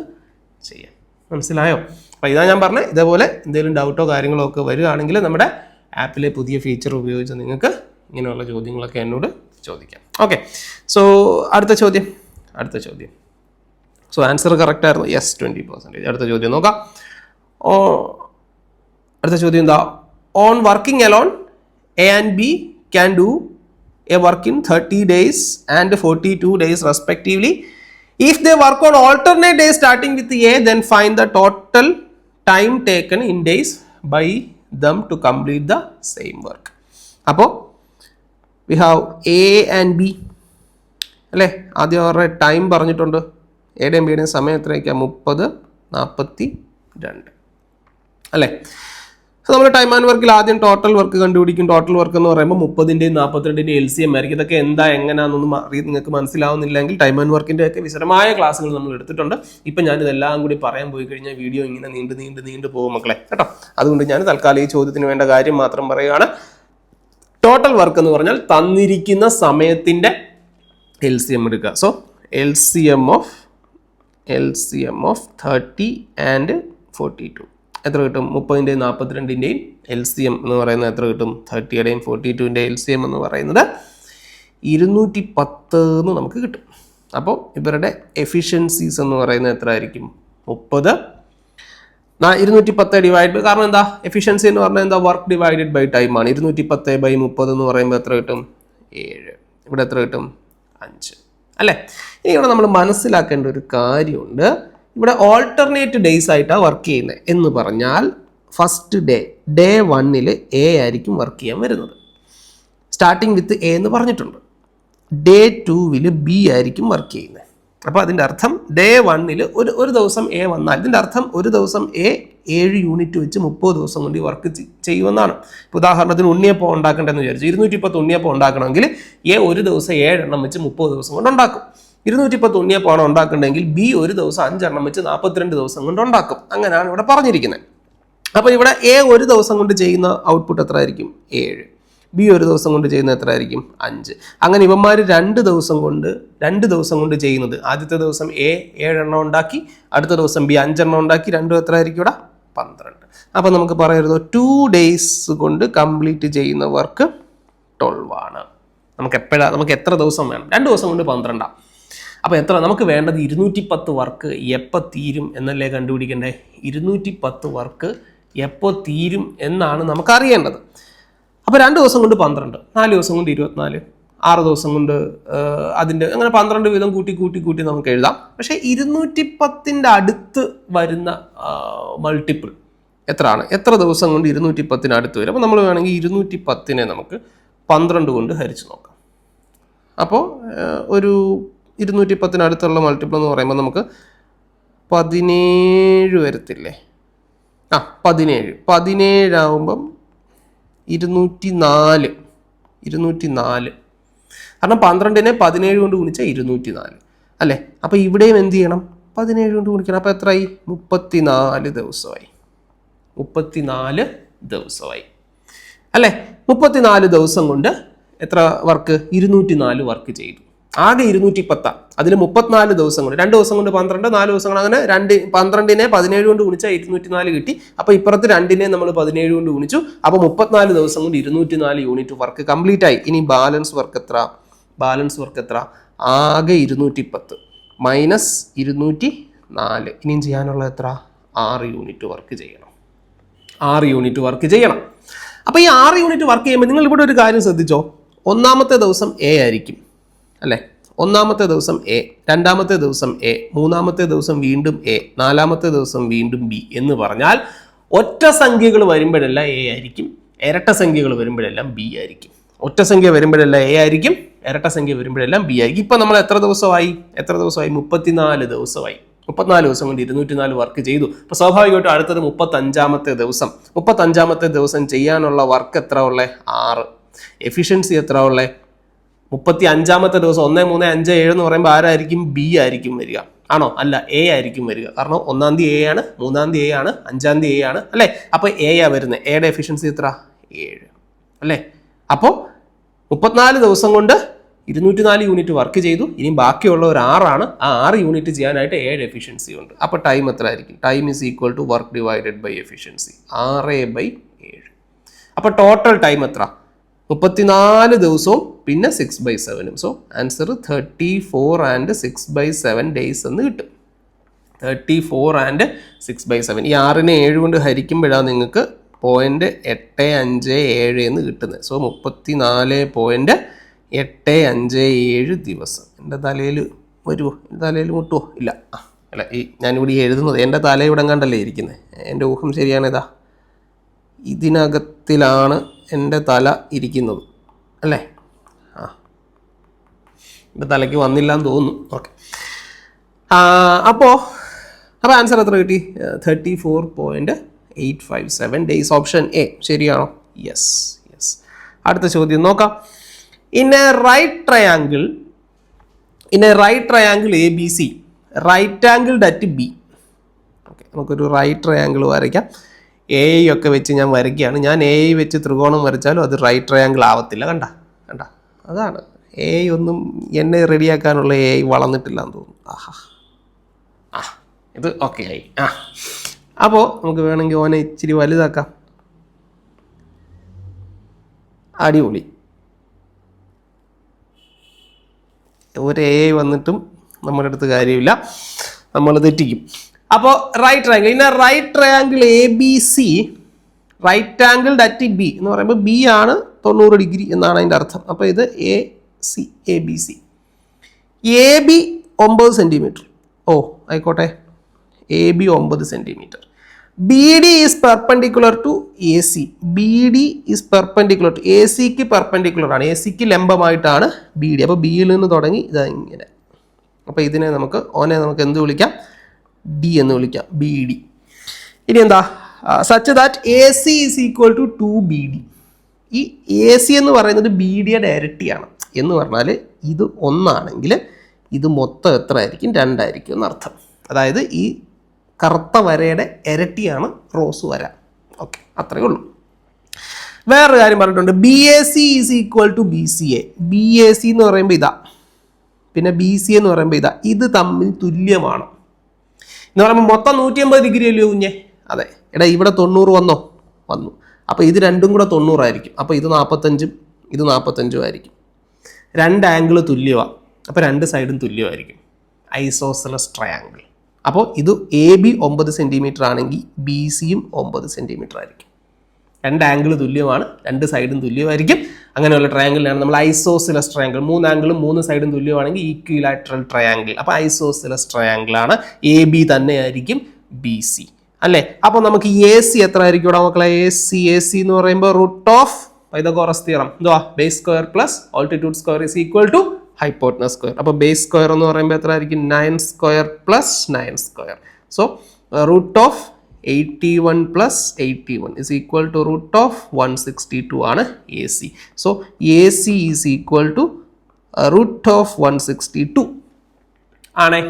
ചെയ്യാം. മനസ്സിലായോ? അപ്പോൾ ഇതാ ഞാൻ പറഞ്ഞത്. ഇതേപോലെ എന്തെങ്കിലും ഡൗട്ടോ കാര്യങ്ങളോ ഒക്കെ വരികയാണെങ്കിൽ നമ്മുടെ ആപ്പിലെ പുതിയ ഫീച്ചർ ഉപയോഗിച്ച് നിങ്ങൾക്ക് ഇങ്ങനെയുള്ള ചോദ്യങ്ങളൊക്കെ എന്നോട് ചോദിക്കാം. ഓക്കെ, സോ അടുത്ത ചോദ്യം. സോ ആൻസർ കറക്റ്റ് ആയിരുന്നു. യെസ്, 20%. അടുത്ത ചോദ്യം നോക്കാം. അടുത്ത ചോദ്യം എന്താ? On working alone, A and B can do a work in 30 days and 42 days respectively. If they work on alternate days starting with A, then find the total time taken in days by them to complete the same work. അപ്പോൾ we have A and B അല്ലേ? ആദ്യം അവരുടെ time പറഞ്ഞിട്ടുണ്ട്. എയുടെയും ബിയുടെയും സമയം എത്രയൊക്കെയാണ്? 30:42 അല്ലേ? So നമ്മൾ time and വർക്കിൽ ആദ്യം ടോട്ടൽ വർക്ക് കണ്ടുപിടിക്കും. ടോട്ടൽ വർക്ക് എന്ന് പറയുമ്പോൾ 30-ന്റെയും 42-ന്റെയും LCM ആയിരിക്കും. ഇതൊക്കെ എങ്ങനെയാണെന്നൊന്നും നിങ്ങൾക്ക് മനസ്സിലാവുന്നില്ലെങ്കിൽ ടൈം ആൻഡ് വർക്കിൻ്റെ ഒക്കെ വിശദമായ ക്ലാസ്സുകൾ നമ്മൾ എടുത്തിട്ടുണ്ട്. ഇപ്പം ഞാനിതെല്ലാം കൂടി പറയാൻ പോയി കഴിഞ്ഞാൽ വീഡിയോ ഇങ്ങനെ നീണ്ടു പോകും മക്കളെ, കേട്ടോ. അതുകൊണ്ട് ഞാൻ തൽക്കാലം ഈ ചോദ്യത്തിന് വേണ്ട കാര്യം മാത്രം പറയുകയാണ്. ടോട്ടൽ വർക്ക് എന്ന് പറഞ്ഞാൽ തന്നിരിക്കുന്ന സമയത്തിൻ്റെ LCM എടുക്കുക. സോ LCM of 30 and 42 എത്ര കിട്ടും? 30-ന്റെയും 42-ന്റെയും LCM എന്ന് പറയുന്നത് എത്ര കിട്ടും? 30-യുടെയും 42-ന്റെയും LCM എന്ന് പറയുന്നത് 210 എന്ന് നമുക്ക് കിട്ടും. അപ്പോൾ ഇവരുടെ എഫിഷ്യൻസീസ് എന്ന് പറയുന്നത് എത്ര ആയിരിക്കും? 30. 210 ഡിവൈഡ്, കാരണം എന്താ? എഫിഷ്യൻസി എന്ന് പറഞ്ഞാൽ എന്താ? വർക്ക് ഡിവൈഡഡ് ബൈ ടൈം ആണ്. 210/30 എന്ന് പറയുമ്പോൾ എത്ര കിട്ടും? 7. ഇവിടെ എത്ര കിട്ടും? 5 അല്ലേ? ഇനി ഇവിടെ നമ്മൾ മനസ്സിലാക്കേണ്ട ഒരു കാര്യമുണ്ട്. ഇവിടെ ഓൾട്ടർനേറ്റ് ഡേയ്സ് ആയിട്ടാണ് വർക്ക് ചെയ്യുന്നത് എന്ന് പറഞ്ഞാൽ ഫസ്റ്റ് ഡേ 1 A ആയിരിക്കും വർക്ക് ചെയ്യാൻ വരുന്നത്. സ്റ്റാർട്ടിങ് വിത്ത് A എന്ന് പറഞ്ഞിട്ടുണ്ട്. ഡേ 2 B ആയിരിക്കും വർക്ക് ചെയ്യുന്നത്. അപ്പോൾ അതിൻ്റെ അർത്ഥം ഡേ 1 ഒരു ദിവസം A വന്നാൽ ഇതിൻ്റെ അർത്ഥം ഒരു ദിവസം A 7 യൂണിറ്റ് വെച്ച് 30 ദിവസം കൊണ്ട് ഈ വർക്ക് ചെയ്യുമെന്നാണ്. ഇപ്പോൾ ഉദാഹരണത്തിന് ഉണ്ണിയപ്പം ഉണ്ടാക്കേണ്ടതെന്ന് വിചാരിച്ചു. 210 ഉണ്ണിയപ്പം ഉണ്ടാക്കണമെങ്കിൽ A ഒരു ദിവസം 7 എണ്ണം വെച്ച് 30 ദിവസം കൊണ്ട് ഉണ്ടാക്കും. 210 ഉണ്ണിയപ്പമാണ് ഉണ്ടാക്കേണ്ടതെങ്കിൽ B ഒരു ദിവസം 5 എണ്ണം വെച്ച് 42 ദിവസം കൊണ്ട് ഉണ്ടാക്കും. അങ്ങനെയാണ് ഇവിടെ പറഞ്ഞിരിക്കുന്നത്. അപ്പോൾ ഇവിടെ A ഒരു ദിവസം കൊണ്ട് ചെയ്യുന്ന ഔട്ട്പുട്ട് എത്ര ആയിരിക്കും? 7. B ഒരു ദിവസം കൊണ്ട് ചെയ്യുന്ന എത്ര ആയിരിക്കും? 5. അങ്ങനെ ഇവന്മാർ 2 ദിവസം കൊണ്ട് ചെയ്യുന്നത്, ആദ്യത്തെ ദിവസം A 7 എണ്ണം ഉണ്ടാക്കി, അടുത്ത ദിവസം B 5 എണ്ണം ഉണ്ടാക്കി, രണ്ടും എത്ര ആയിരിക്കും ഇവിടെ? 12. അപ്പോൾ നമുക്ക് പറയരുതോ 2 days കൊണ്ട് കംപ്ലീറ്റ് ചെയ്യുന്ന വർക്ക് 12 ആണ്. നമുക്ക് എത്ര ദിവസം വേണം? 2 ദിവസം കൊണ്ട് 12. അപ്പോൾ എത്ര നമുക്ക് വേണ്ടത്? 210 വർക്ക് എപ്പോൾ തീരും എന്നല്ലേ കണ്ടുപിടിക്കണ്ടേ? 210 വർക്ക് എപ്പോൾ തീരും എന്നാണ് നമുക്ക് അറിയേണ്ടത്. അപ്പോൾ 2 ദിവസം കൊണ്ട് 12, 4 ദിവസം കൊണ്ട് 24, 6 ദിവസം കൊണ്ട് അതിൻ്റെ അങ്ങനെ 12 വീതം കൂട്ടി നമുക്ക് എഴുതാം. പക്ഷേ 210-ൻ്റെ അടുത്ത് വരുന്ന മൾട്ടിപ്പിൾ എത്രയാണ്? എത്ര ദിവസം കൊണ്ട് 210-ന് അടുത്ത് വരും? അപ്പോൾ നമ്മൾ വേണമെങ്കിൽ 210-നെ നമുക്ക് 12 കൊണ്ട് ഹരിച്ച് നോക്കാം. അപ്പോൾ ഒരു 210-ന് അടുത്തുള്ള മൾട്ടിപ്പിൾ എന്ന് പറയുമ്പോൾ നമുക്ക് 17 വരത്തില്ലേ? 17 ആവുമ്പം 204. കാരണം 12-നെ 17 കൊണ്ട് ഗുണിച്ചാൽ 204 അല്ലേ? അപ്പോൾ ഇവിടെയും എന്ത് ചെയ്യണം? 17 കൊണ്ട് ഗുണിക്കണം. അപ്പോൾ എത്രയായി? 34 ദിവസമായി. 34 ദിവസമായി അല്ലേ? 34 ദിവസം കൊണ്ട് എത്ര വർക്ക്? 204 വർക്ക് ചെയ്തു. ആകെ 210. അതിൽ 34 ദിവസം കൊണ്ട്, 2 ദിവസം കൊണ്ട് 12, 4 ദിവസം കൊണ്ട്, അങ്ങനെ 12-നെ 17 കൊണ്ട് ഗുണിച്ചാൽ 204 കിട്ടി. അപ്പോൾ ഇപ്പുറത്ത് 2-നെ നമ്മൾ 17 കൊണ്ട് ഗുണിച്ചു. അപ്പോൾ 34 ദിവസം കൊണ്ട് 204 യൂണിറ്റ് വർക്ക് കംപ്ലീറ്റ് ആയി. ഇനി ബാലൻസ് വർക്ക് എത്ര? ആകെ 210 മൈനസ് 204. ഇനിയും ചെയ്യാനുള്ള എത്ര? 6 യൂണിറ്റ് വർക്ക് ചെയ്യണം. 6 യൂണിറ്റ് വർക്ക് ചെയ്യണം. അപ്പോൾ ഈ 6 യൂണിറ്റ് വർക്ക് ചെയ്യുമ്പോൾ നിങ്ങൾ ഇവിടെ ഒരു കാര്യം ശ്രദ്ധിച്ചോ. ഒന്നാമത്തെ ദിവസം A ആയിരിക്കും അല്ലേ? ഒന്നാമത്തെ ദിവസം A, രണ്ടാമത്തെ ദിവസം A, മൂന്നാമത്തെ ദിവസം വീണ്ടും A, നാലാമത്തെ ദിവസം വീണ്ടും B എന്ന് പറഞ്ഞാൽ ഒറ്റ സംഖ്യകൾ വരുമ്പോഴെല്ലാം A ആയിരിക്കും, ഇരട്ട സംഖ്യകൾ വരുമ്പോഴെല്ലാം B ആയിരിക്കും. ഒറ്റ സംഖ്യ വരുമ്പോഴെല്ലാം A ആയിരിക്കും, ഇരട്ട സംഖ്യ വരുമ്പോഴെല്ലാം B ആയിരിക്കും. ഇപ്പം നമ്മൾ എത്ര ദിവസമായി? 34 ദിവസമായി. 34 ദിവസം കൊണ്ട് 204 വർക്ക് ചെയ്തു. അപ്പോൾ സ്വാഭാവികമായിട്ടും അടുത്തത് 35-ാമത്തെ ദിവസം. 35-ാമത്തെ ദിവസം ചെയ്യാനുള്ള വർക്ക് എത്ര ഉള്ളത്? 6. എഫിഷ്യൻസി എത്ര ഉള്ളത്? 35-ാമത്തെ ദിവസം 1, 3, 5, 7 എന്ന് പറയുമ്പോൾ ആരായിരിക്കും? B ആയിരിക്കും വരിക. ആണോ? അല്ല, A ആയിരിക്കും വരിക. കാരണം 1-ാം തീയതി A ആണ്, 3-ാം തീയതി A ആണ്, 5-ാം തീയതി A ആണ് അല്ലേ? അപ്പോൾ A ആ വരുന്നത്. A യുടെ എഫിഷ്യൻസി എത്ര? 7 അല്ലേ? അപ്പോൾ 34 ദിവസം കൊണ്ട് 204 യൂണിറ്റ് വർക്ക് ചെയ്തു. ഇനി ബാക്കിയുള്ള ഒരു 6 ആണ്. ആ 6 യൂണിറ്റ് ചെയ്യാനായിട്ട് 7 എഫിഷ്യൻസി ഉണ്ട്. അപ്പോൾ ടൈം എത്ര ആയിരിക്കും? Time is equal to work divided by efficiency, 6/7. അപ്പോൾ ടോട്ടൽ ടൈം എത്ര? 34 ദിവസവും പിന്നെ 6/7. സോ ആൻസർ 34 ആൻഡ് 6/7 ഡേയ്സ് എന്ന് കിട്ടും. 34 ആൻഡ് 6/7. ഈ 6നെ 7 കൊണ്ട് ഹരിക്കുമ്പോഴാണ് നിങ്ങൾക്ക് 0.857 എന്ന് കിട്ടുന്നത്. സോ 34.857 ദിവസം. എൻ്റെ തലയിൽ വരുമോ? തലയിൽ മുട്ടുമോ? ഇല്ല. അല്ല, ഈ ഞാനിവിടെ എഴുതുന്നത് എൻ്റെ തല ഇവിടെ കണ്ടല്ലേ ഇരിക്കുന്നത്. എൻ്റെ ഊഹം ശരിയാണ്. ഇതാ ഇതിനകത്തിലാണ് എൻ്റെ തല ഇരിക്കുന്നത് അല്ലേ? എൻ്റെ തലയ്ക്ക് വന്നില്ല എന്ന് തോന്നുന്നു. ഓക്കെ, അപ്പോൾ ആൻസർ എത്ര കിട്ടി? 34.857 ഡേയ്സ്. ഓപ്ഷൻ എ ശരിയാണോ? യെസ്. അടുത്ത ചോദ്യം നോക്കാം. In a right triangle ABC, right angled at B. Okay, നമുക്കൊരു റൈറ്റ് ട്രയാങ്കിൾ വരയ്ക്കാം. AI ഒക്കെ വെച്ച് ഞാൻ വരയ്ക്കുകയാണ്. ഞാൻ AI വെച്ച് ത്രികോണം വരച്ചാലും അത് റൈറ്റ് ട്രയാങ്കിൾ ആവത്തില്ല. കണ്ട അതാണ് AI ഒന്നും എന്നെ റെഡിയാക്കാനുള്ള AI വളർന്നിട്ടില്ല എന്ന് തോന്നുന്നു. ഇത് ഓക്കെ ആയി. അപ്പോൾ നമുക്ക് വേണമെങ്കിൽ ഓനെ ഇച്ചിരി വലുതാക്കാം. അടിപൊളി. ഒരു AI വന്നിട്ടും നമ്മുടെ അടുത്ത് കാര്യമില്ല, നമ്മൾ തെറ്റിക്കും. അപ്പോൾ right triangle, in a right triangle ABC, right angled at B എന്ന് പറയുമ്പോൾ B ആണ് 90 ഡിഗ്രി എന്നാണ് അതിൻ്റെ അർത്ഥം. അപ്പോൾ ഇത് ABC. AB 9 centimetre. ഓ ആയിക്കോട്ടെ, AB 9 centimetre. BD is perpendicular to AC. BD is perpendicular to ACക്ക് പെർപെൻഡിക്കുലർ ആണ്, ACക്ക് ലംബമായിട്ടാണ് BD. അപ്പോൾ ബിയിൽ നിന്ന് തുടങ്ങി ഇതാ ഇങ്ങനെ. അപ്പോൾ ഇതിനെ നമുക്ക് എന്ത് വിളിക്കാം? D എന്ന് വിളിക്കാം, BD. ഇനി എന്താ? Such that AC is equal to 2BD. ഈ AC എന്ന് പറയുന്നത് BDയുടെ ഇരട്ടിയാണ്. എന്ന് പറഞ്ഞാൽ ഇത് 1 ആണെങ്കിൽ ഇത് മൊത്തം എത്ര ആയിരിക്കും? 2 ആയിരിക്കും എന്നർത്ഥം. അതായത് ഈ കറുത്ത വരയുടെ ഇരട്ടിയാണ് റോസ് വര. ഓക്കെ, അത്രയേ ഉള്ളൂ. വേറൊരു കാര്യം പറഞ്ഞിട്ടുണ്ട്, BAC is equal to BCA. BAC എന്ന് പറയുമ്പോൾ ഇതാ, പിന്നെ BCA എന്ന് പറയുമ്പോൾ ഇതാ. ഇത് തമ്മിൽ തുല്യമാണ് എന്ന് പറയുമ്പോൾ മൊത്തം 180 ഡിഗ്രി അല്ലയോ കുഞ്ഞെ? അതെ. എടാ ഇവിടെ 90 വന്നു. അപ്പോൾ ഇത് രണ്ടും കൂടെ 90 ആയിരിക്കും. അപ്പോൾ ഇത് 45ഉം ഇത് 45ഉം ആയിരിക്കും. 2 ആംഗിൾ തുല്യമാണ്. അപ്പോൾ 2 സൈഡും തുല്യമായിരിക്കും. Isosceles triangle. അപ്പോൾ ഇത് AB 9 സെൻറ്റിമീറ്റർ ആണെങ്കിൽ BCയും 9 സെൻറ്റിമീറ്റർ ആയിരിക്കും. 2 ആംഗിൾ തുല്യമാണ്, 2 സൈഡും തുല്യമായിരിക്കും. അങ്ങനെയുള്ള ട്രയാങ്കിളിനാണ് നമ്മൾ ഐസോസിലസ് ട്രയാങ്കിൾ. 3 ആംഗിളും 3 സൈഡും തുല്യമാണെങ്കിൽ ഈക്വിലാറ്ററൽ ട്രയാങ്കിൾ. അപ്പോൾ ഐസോസിലസ് ട്രയാങ്കിൾ ആണ്. AB തന്നെയായിരിക്കും BC അല്ലേ? അപ്പോൾ നമുക്ക് AC എത്ര ആയിരിക്കും ഇവിടെ മക്കളെ? AC എന്ന് പറയുമ്പോൾ റൂട്ട് ഓഫ് പൈതഗോറസ് തിയറം എന്തുവാ? Base square plus altitude square is equal to hypotenuse square. അപ്പോൾ ബേസ് സ്ക്വയർ എന്ന് പറയുമ്പോൾ എത്ര ആയിരിക്കും? 9 square plus 9 square. So root of 81 plus 81 is equal to root of 162 ആണ് AC. So AC is equal to root of 162 ആണേ.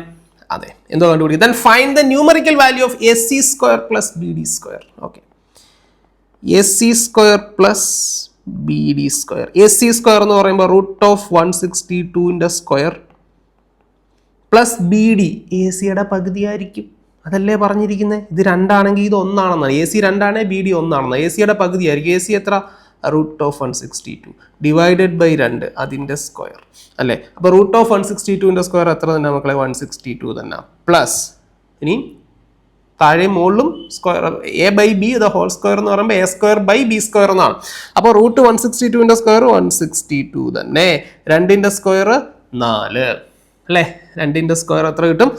അതെ, എന്തോ കണ്ടുപിടിക്കും. Then find the numerical value of AC square plus BD square. Okay, AC square plus BD square. AC square എന്ന് പറയുമ്പോൾ root of 162ൻ്റെ square plus BD ACയുടെ പകുതിയായിരിക്കും. അതല്ലേ പറഞ്ഞിരിക്കുന്നത്? ഇത് 2 ആണെങ്കിൽ ഇത് 1 ആണെന്നാണ്. AC 2 ആണെങ്കിൽ BD 1 ആണെന്നാണ്. ACയുടെ പകുതിയായിരിക്കും. AC എത്ര? റൂട്ട് ഓഫ് 162 ഡിവൈഡഡ് ബൈ 2 അതിൻ്റെ സ്ക്വയർ അല്ലേ? അപ്പോൾ റൂട്ട് ഓഫ് 162ൻ്റെ സ്ക്വയർ എത്ര തന്നെ മക്കളെ? 162 തന്നെ. പ്ലസ് ഇനി താഴെ മുകളിലും square A/B the whole square എന്ന് പറയുമ്പോൾ A square by B square എന്നാണ്. അപ്പോൾ റൂട്ട് 162ൻ്റെ സ്ക്വയർ 162 തന്നെ. 2ൻ്റെ സ്ക്വയർ 4 അല്ലേ? 2ൻ്റെ സ്ക്വയർ എത്ര കിട്ടും?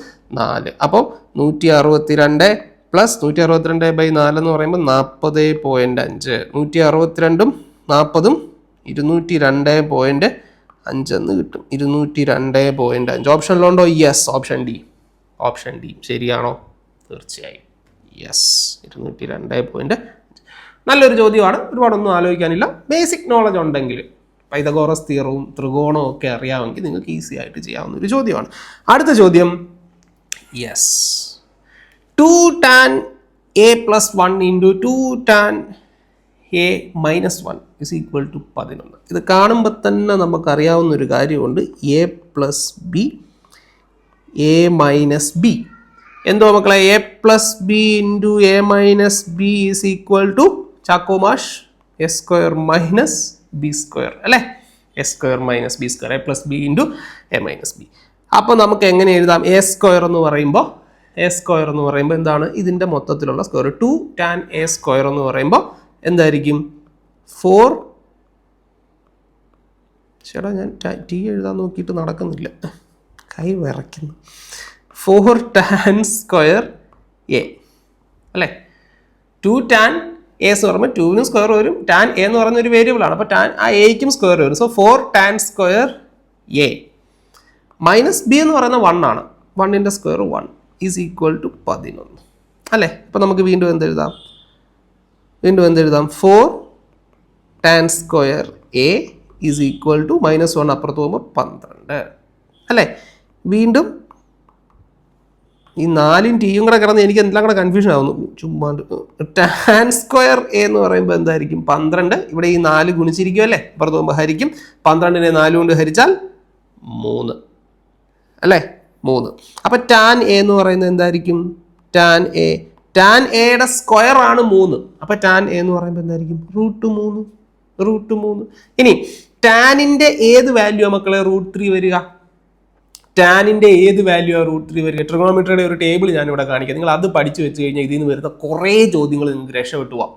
4. അപ്പോൾ 162 പ്ലസ് 162/4 എന്ന് പറയുമ്പോൾ 40.5. 162ഉം 40ഉം 202.5 എന്ന് കിട്ടും. 202.5 ഓപ്ഷനിലുണ്ടോ? Yes, option D. ശരിയാണോ? തീർച്ചയായും യെസ്, 202.5. നല്ലൊരു ചോദ്യമാണ്. ഒരുപാടൊന്നും ആലോചിക്കാനില്ല. ബേസിക് നോളജ് ഉണ്ടെങ്കിൽ പൈതഗോറസ് തിയറവും ത്രികോണവും ഒക്കെ അറിയാമെങ്കിൽ നിങ്ങൾക്ക് ഈസി ആയിട്ട് ചെയ്യാവുന്ന ഒരു ചോദ്യമാണ്. അടുത്ത ചോദ്യം, yes, 2 tan A plus 1 into 2 tan A minus 1 is equal to 11. ഇത് കാണുമ്പോൾ തന്നെ നമുക്കറിയാവുന്നൊരു കാര്യമുണ്ട്, A plus B A minus B. എന്തോ മക്കളെ, A plus B into A minus B is equal to ചാക്കോമാഷ് A square minus B square അല്ലേ? A square minus B square, A plus B into A minus B. അപ്പോൾ നമുക്ക് എങ്ങനെ എഴുതാം? A square എന്ന് പറയുമ്പോൾ എന്താണ്? ഇതിൻ്റെ മൊത്തത്തിലുള്ള സ്ക്വയർ. 2 tan എ സ്ക്വയർ എന്ന് പറയുമ്പോൾ എന്തായിരിക്കും? 4. ചേട്ടാ ഞാൻ ടി എഴുതാൻ നോക്കിയിട്ട് നടക്കുന്നില്ല, കൈ വിറയ്ക്കുന്നു. 4 tan സ്ക്വയർ എ അല്ലേ? 2 tan എ എന്ന് പറയുമ്പോൾ 2-ന് സ്ക്വയർ വരും, ടാൻ എ എന്ന് പറയുന്ന ഒരു വേരിയബിൾ ആണ്, അപ്പോൾ ടാൻ ആ എയ്ക്കും സ്ക്വയർ വരും. So 4 tan square A minus B എന്ന് പറയുന്ന 1 ആണ്. 1ൻ്റെ സ്ക്വയർ 1 ഈസ് ഈക്വൽ ടു 11 അല്ലേ? അപ്പോൾ നമുക്ക് വീണ്ടും എന്തെഴുതാം? 4 tan square A is equal to -1 അപ്പുറത്ത് പോകുമ്പോൾ 12 അല്ലേ? വീണ്ടും ഈ 4-യും ടിയും കൂടെ കിടന്ന് എനിക്ക് എല്ലാം കൂടെ കൺഫ്യൂഷൻ ആവുന്നു ചുമ്മാ. ടാൻ സ്ക്വയർ എ എന്ന് പറയുമ്പോൾ എന്തായിരിക്കും? 12. ഇവിടെ ഈ 4 ഗുണിച്ചിരിക്കും അല്ലേ? അപ്പുറത്ത് പോകുമ്പോൾ ഹരിക്കും. 12നെ 4 കൊണ്ട് ഹരിച്ചാൽ 3 അല്ലേ? 3. അപ്പം ടാൻ എ എന്ന് പറയുന്നത് എന്തായിരിക്കും? ടാൻ എയുടെ സ്ക്വയർ ആണ് 3. അപ്പം ടാൻ എ എന്ന് പറയുമ്പോൾ എന്തായിരിക്കും? √3. ഇനി ടാനിൻ്റെ ഏത് വാല്യൂ മക്കളെ √3 വരിക? ടാനിൻ്റെ ഏത് വാല്യൂ ആ √3 വരിക? ട്രിഗണോമെട്രിയുടെ ഒരു ടേബിൾ ഞാനിവിടെ കാണിക്കാം. നിങ്ങൾ അത് പഠിച്ചു വെച്ച് കഴിഞ്ഞാൽ ഇതിൽ നിന്ന് വരുന്ന കുറേ ചോദ്യങ്ങൾ നിങ്ങൾക്ക് രക്ഷപ്പെട്ടു പോവാം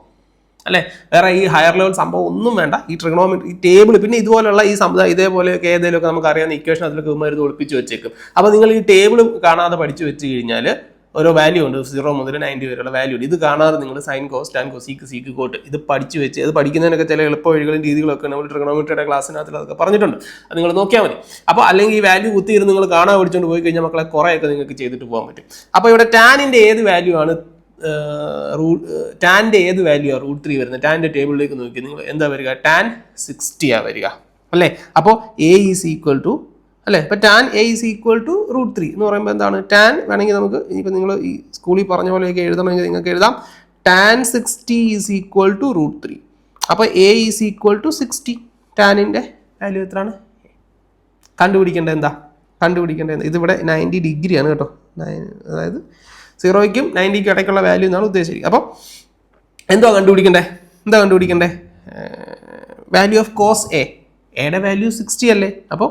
അല്ലേ? വേറെ ഈ ഹയർ ലെവൽ സംഭവം ഒന്നും വേണ്ട. ഈ ട്രിഗണോമെട്രി, ഈ ടേബിൾ, പിന്നെ ഇതുപോലുള്ള ഈ സമുദായം ഇതേപോലെയൊക്കെ ഏതെങ്കിലുമൊക്കെ നമുക്ക് അറിയാവുന്ന ഇക്വേഷൻ അതിലൊക്കെ മരുന്ന് ഒളിപ്പിച്ച് വെച്ചേക്കും. അപ്പോൾ നിങ്ങൾ ഈ ടേബിൾ കാണാതെ പഠിച്ചു വെച്ച് കഴിഞ്ഞാൽ ഓരോ വാല്യൂ ഉണ്ട്, 0 മുതൽ 90 വരെയുള്ള വാല്യൂ ഉണ്ട്. ഇത് കാണാതെ നിങ്ങൾ sine cos tan cos sec cot ഇത് പഠിച്ചു വെച്ച്, അത് പഠിക്കുന്നതിനൊക്കെ ചില എളുപ്പ വഴികളും രീതികളൊക്കെ നമ്മൾ ട്രിഗണോമെട്രിയുടെ ക്ലാസ്സിനകത്ത് അതൊക്കെ പറഞ്ഞിട്ടുണ്ട്. അത് നിങ്ങൾ നോക്കിയാൽ മതി. അപ്പോൾ അല്ലെങ്കിൽ ഈ വാല്യൂ കുത്തിയിരുന്ന് നിങ്ങൾ കാണാൻ പഠിച്ചുകൊണ്ട് പോയി കഴിഞ്ഞാൽ മക്കളെ കുറേയൊക്കെ നിങ്ങൾക്ക് ചെയ്തിട്ട് പോകാൻ പറ്റും. അപ്പോൾ ഇവിടെ ടാനിൻ്റെ ഏത് വാല്യൂ ആണ് ടാൻ്റെ ഏത് വാല്യൂ ആണ് √3 വരുന്നത്? ടാൻ്റെ ടേബിളിലേക്ക് നോക്കി നിങ്ങൾ എന്താ വരിക? ടാൻ 60 വരിക അല്ലേ? അപ്പോൾ എ ഈസ് ഈക്വൽ ടു അല്ലേ? അപ്പോൾ tan A is equal to √3 എന്ന് പറയുമ്പോൾ എന്താണ്? ടാൻ വേണമെങ്കിൽ നമുക്ക് ഇനിയിപ്പോൾ നിങ്ങൾ ഈ സ്കൂളിൽ പറഞ്ഞ പോലെയൊക്കെ എഴുതണമെങ്കിൽ നിങ്ങൾക്ക് എഴുതാം ടാൻ 60 ഈസ് ഈക്വൽ ടു √3. അപ്പോൾ എ ഈസ് ഈക്വൽ ടു 60. ടാനിൻ്റെ വാല്യൂ എത്രയാണ്? കണ്ടുപിടിക്കേണ്ടത് എന്താ? ഇതിവിടെ 90 ഡിഗ്രിയാണ് കേട്ടോ. അതായത് 0യ്ക്കും 90ക്കും ഇടയ്ക്കുള്ള വാല്യൂ എന്നാണ് ഉദ്ദേശിച്ചത്. അപ്പോൾ എന്താ കണ്ടുപിടിക്കണ്ടേ? വാല്യൂ ഓഫ് കോസ് എയുടെ വാല്യൂ 60 അല്ലേ? അപ്പോൾ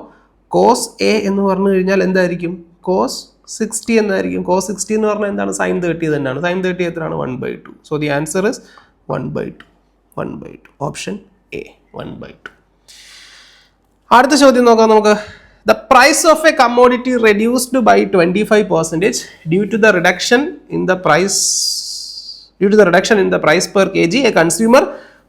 കോസ് എ എന്ന് പറഞ്ഞു കഴിഞ്ഞാൽ എന്തായിരിക്കും? കോസ് 60 എന്നായിരിക്കും. കോസ് 60 എന്ന് പറഞ്ഞാൽ എന്താണ്? സൈൻ 30 തന്നെയാണ്. സൈൻ 30 എത്രയാണ്? 1/2. So the answer is 1/2. Option A 1/2. അടുത്ത ചോദ്യം നോക്കാം നമുക്ക്. The price of a commodity reduced by 25% due to the reduction in the price per kg. A consumer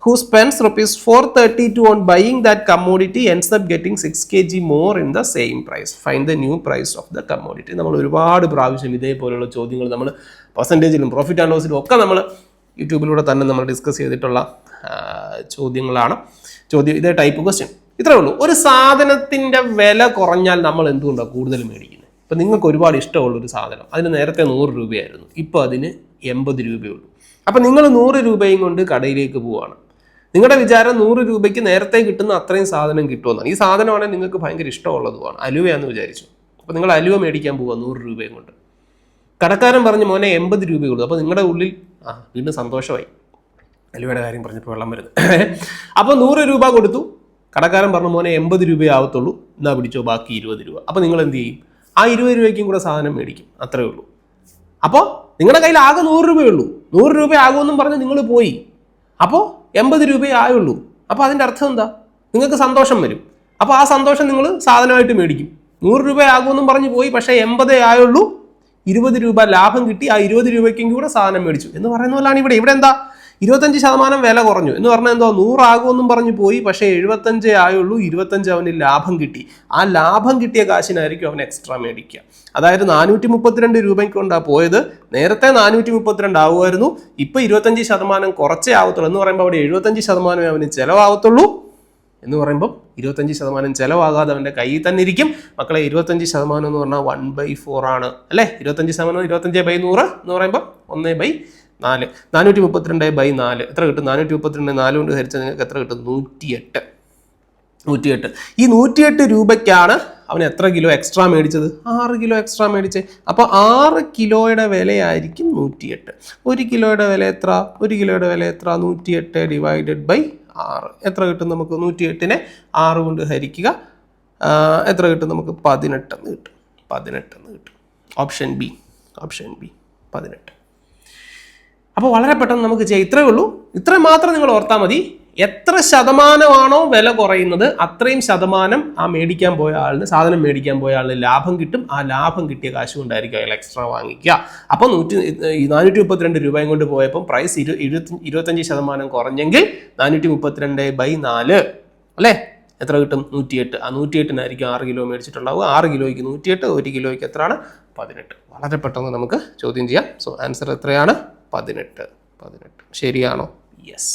who spends ₹432 on buying that commodity ends up getting 6 kg more in the same price. Find the new price of the commodity. നമ്മൾ ഒരുപാട് പ്രാവശ്യം ഇതേപോലെയുള്ള ചോദ്യങ്ങൾ നമ്മൾ പെർസെൻറ്റേജിലും profit and ലോസിലും ഒക്കെ നമ്മൾ യൂട്യൂബിലൂടെ തന്നെ നമ്മൾ ഡിസ്കസ് ചെയ്തിട്ടുള്ള ചോദ്യങ്ങളാണ്. ഇതേ ടൈപ്പ് ക്വസ്റ്റ്യൻ. ഇത്രേ ഉള്ളൂ. ഒരു സാധനത്തിൻ്റെ വില കുറഞ്ഞാൽ നമ്മൾ എന്തുകൊണ്ടാണ് കൂടുതൽ മേടിക്കുന്നത്? ഇപ്പം നിങ്ങൾക്ക് ഒരുപാട് ഇഷ്ടമുള്ളൊരു സാധനം, അതിന് നേരത്തെ 100 രൂപയായിരുന്നു, ഇപ്പോൾ അതിന് 80 രൂപയുള്ളൂ. അപ്പം നിങ്ങൾ 100 രൂപയും കൊണ്ട് കടയിലേക്ക് പോവുകയാണ്. നിങ്ങളുടെ വിചാരം 100 രൂപയ്ക്ക് നേരത്തെ കിട്ടുന്ന അത്രയും സാധനം കിട്ടുമെന്നാണ്. ഈ സാധനമാണെങ്കിൽ നിങ്ങൾക്ക് ഭയങ്കര ഇഷ്ടമുള്ളതുമാണ്, അലുവയാണെന്ന് വിചാരിച്ചു. അപ്പോൾ നിങ്ങൾ അലുവ മേടിക്കാൻ പോവുക 100 രൂപയും കൊണ്ട്. കടക്കാരൻ പറഞ്ഞു മോനെ 80 രൂപയുള്ളൂ. അപ്പോൾ നിങ്ങളുടെ ഉള്ളിൽ വീണ്ടും സന്തോഷമായി. അലുവയുടെ കാര്യം പറഞ്ഞപ്പോൾ വെള്ളം വരുന്നത്. അപ്പോൾ 100 രൂപ കൊടുത്തു. കടക്കാരൻ പറഞ്ഞു മോനെ 80 രൂപയേ ആവത്തുള്ളൂ, എന്നാ പിടിച്ചോ ബാക്കി 20 രൂപ. അപ്പോൾ നിങ്ങൾ എന്ത് ചെയ്യും? ആ 20 രൂപയ്ക്കും കൂടെ സാധനം മേടിക്കും. അത്രേ ഉള്ളൂ. അപ്പോൾ നിങ്ങളുടെ കയ്യിൽ ആകെ 100 രൂപയുള്ളൂ. 100 രൂപ ആകുമെന്നും പറഞ്ഞ് നിങ്ങൾ പോയി. അപ്പോൾ 80 രൂപയേ ആയുള്ളൂ. അപ്പോൾ അതിൻ്റെ അർത്ഥം എന്താ? നിങ്ങൾക്ക് സന്തോഷം വരും. അപ്പോൾ ആ സന്തോഷം നിങ്ങൾ സാധനമായിട്ട് മേടിക്കും. 100 രൂപ ആകുമെന്നും പറഞ്ഞ് പോയി, പക്ഷേ 80 ആയുള്ളൂ, 20 രൂപ ലാഭം കിട്ടി, ആ 20 രൂപയ്ക്കും കൂടെ സാധനം മേടിച്ചു എന്ന് പറയുന്ന പോലാണ് ഇവിടെ എന്താ 25% വില കുറഞ്ഞു എന്ന് പറഞ്ഞാൽ എന്തോ 100 ആകുമെന്നും പറഞ്ഞു പോയി, പക്ഷേ 75 ആയുള്ളൂ, 25 അവന് ലാഭം കിട്ടി. ആ ലാഭം കിട്ടിയ കാശിനായിരിക്കും അവൻ എക്സ്ട്രാ മേടിക്കുക. അതായത് 432 രൂപയ്ക്ക് കൊണ്ടാണ് പോയത്, നേരത്തെ 432 ആവുമായിരുന്നു, ഇപ്പം 25% കുറച്ചേ ആവത്തുള്ളൂ എന്ന് പറയുമ്പോൾ അവിടെ 75% അവന് ചിലവാകത്തുള്ളൂ എന്ന് പറയുമ്പോൾ 25% ചിലവാകാതെ അവൻ്റെ കയ്യിൽ തന്നെ ഇരിക്കും. മക്കളെ 25% എന്ന് പറഞ്ഞാൽ 1/4 ആണ് അല്ലേ? 25% 25/100 എന്ന് പറയുമ്പോൾ 1/4 432/4 എത്ര കിട്ടും? 432 4 കൊണ്ട് ഹരിച്ചാൽ നിങ്ങൾക്ക് എത്ര കിട്ടും? 108. ഈ 108 രൂപയ്ക്കാണ് അവൻ എത്ര കിലോ എക്സ്ട്രാ മേടിച്ചത്? 6 കിലോ എക്സ്ട്രാ മേടിച്ചത്. അപ്പോൾ 6 കിലോയുടെ വിലയായിരിക്കും 108. 1 കിലോയുടെ വില എത്ര? 1 കിലോയുടെ വില എത്ര? 108 ഡിവൈഡഡ് ബൈ 6 എത്ര കിട്ടും നമുക്ക്? 108നെ 6 കൊണ്ട് ഹരിക്കുക, എത്ര കിട്ടും നമുക്ക്? 18 എന്ന് കിട്ടും. 18 എന്ന് കിട്ടും. Option B 18. അപ്പോൾ വളരെ പെട്ടെന്ന് നമുക്ക് ചെയ്യാം. ഇത്രയേ ഉള്ളൂ. ഇത്രയും മാത്രം നിങ്ങൾ ഓർത്താൽ മതി. എത്ര ശതമാനമാണോ വില കുറയുന്നത് അത്രയും ശതമാനം ആ മേടിക്കാൻ പോയ ആളിന്, സാധനം മേടിക്കാൻ പോയ ആളിന് ലാഭം കിട്ടും. ആ ലാഭം കിട്ടിയ കാശ് കൊണ്ടായിരിക്കും അയാൾ എക്സ്ട്രാ വാങ്ങിക്കുക. അപ്പോൾ 432 രൂപയും കൊണ്ട് പോയപ്പോൾ പ്രൈസ് 25% കുറഞ്ഞെങ്കിൽ 432/4 അല്ലേ? എത്ര കിട്ടും? 108. ആ 108നായിരിക്കും 6 കിലോ മേടിച്ചിട്ടുണ്ടാവുക. 6 കിലോയ്ക്ക് 108, 1 കിലോയ്ക്ക് എത്രയാണ്? 18. വളരെ പെട്ടെന്ന് നമുക്ക് ചോദ്യം ചെയ്യാം. സോ ആൻസർ എത്രയാണ്? 18. ശരിയാണോ? യെസ്.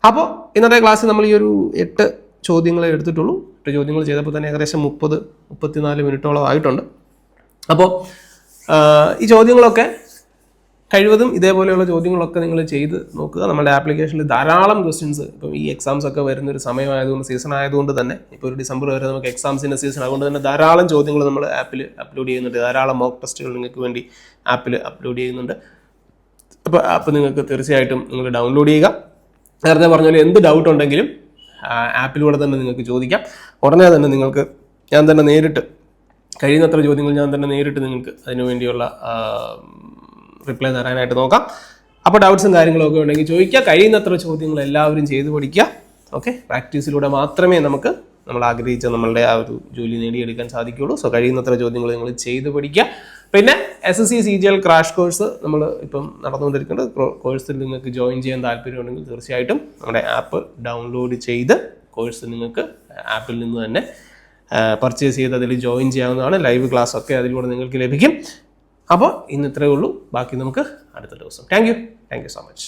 അപ്പോൾ ഇന്നത്തെ ക്ലാസ്സിൽ നമ്മൾ ഈ ഒരു 8 ചോദ്യങ്ങളെ എടുത്തിട്ടുള്ളൂ. 8 ചോദ്യങ്ങൾ ചെയ്തപ്പോൾ തന്നെ ഏകദേശം 34 മിനിറ്റോളം ആയിട്ടുണ്ട്. അപ്പോൾ ഈ ചോദ്യങ്ങളൊക്കെ കഴിവതും ഇതേപോലെയുള്ള ചോദ്യങ്ങളൊക്കെ നിങ്ങൾ ചെയ്ത് നോക്കുക. നമ്മുടെ ആപ്ലിക്കേഷനിൽ ധാരാളം ക്വസ്റ്റ്യൻസ്, ഇപ്പം ഈ എക്സാംസ് ഒക്കെ വരുന്നൊരു സമയമായതുകൊണ്ട്, സീസൺ ആയതുകൊണ്ട് തന്നെ, ഇപ്പോൾ ഒരു ഡിസംബർ വരെ നമുക്ക് എക്സാംസിൻ്റെ സീസൺ അതുകൊണ്ട് തന്നെ ധാരാളം ചോദ്യങ്ങൾ നമ്മൾ ആപ്പിൽ അപ്ലോഡ് ചെയ്യുന്നുണ്ട്. ധാരാളം മോക്ക് ടെസ്റ്റുകൾ നിങ്ങൾക്ക് വേണ്ടി ആപ്പിൽ അപ്ലോഡ് ചെയ്യുന്നുണ്ട്. അപ്പോൾ ആപ്പ് നിങ്ങൾക്ക് തീർച്ചയായിട്ടും നിങ്ങൾ ഡൗൺലോഡ് ചെയ്യുക. നേരത്തെ പറഞ്ഞ പോലെ എന്ത് ഡൗട്ട് ഉണ്ടെങ്കിലും ആപ്പിലൂടെ തന്നെ നിങ്ങൾക്ക് ചോദിക്കാം. ഉടനെ തന്നെ നിങ്ങൾക്ക് ഞാൻ തന്നെ നേരിട്ട്, കഴിയുന്നത്ര ചോദ്യങ്ങൾ ഞാൻ തന്നെ നേരിട്ട് നിങ്ങൾക്ക് അതിനു വേണ്ടിയുള്ള റിപ്ലൈ തരാനായിട്ട് നോക്കാം. അപ്പോൾ ഡൗട്ട്സും കാര്യങ്ങളൊക്കെ ഉണ്ടെങ്കിൽ ചോദിക്കുക. കഴിയുന്നത്ര ചോദ്യങ്ങൾ എല്ലാവരും ചെയ്ത് പഠിക്കുക. ഓക്കെ, പ്രാക്ടീസിലൂടെ മാത്രമേ നമുക്ക് നമ്മൾ ആഗ്രഹിച്ച നമ്മളുടെ ആ ഒരു ജോലി നേടിയെടുക്കാൻ സാധിക്കുകയുള്ളൂ. സോ കഴിയുന്നത്ര ചോദ്യങ്ങൾ നിങ്ങൾ ചെയ്ത് പഠിക്കുക. പിന്നെ SSC CGL ക്രാഷ് കോഴ്സ് നമ്മൾ ഇപ്പം നടന്നുകൊണ്ടിരിക്കുന്നത്. കോഴ്സിൽ നിങ്ങൾക്ക് ജോയിൻ ചെയ്യാൻ താല്പര്യമുണ്ടെങ്കിൽ തീർച്ചയായിട്ടും നമ്മുടെ ആപ്പ് ഡൗൺലോഡ് ചെയ്ത് കോഴ്സ് നിങ്ങൾക്ക് ആപ്പിൽ നിന്ന് തന്നെ പർച്ചേസ് ചെയ്ത് അതിൽ ജോയിൻ ചെയ്യാവുന്നതാണ്. ലൈവ് ക്ലാസ് ഒക്കെ അതിലൂടെ നിങ്ങൾക്ക് ലഭിക്കും. അപ്പോൾ ഇന്ന് ഇത്രയേ ഉള്ളൂ. ബാക്കി നമുക്ക് അടുത്ത ദിവസം. Thank you so much.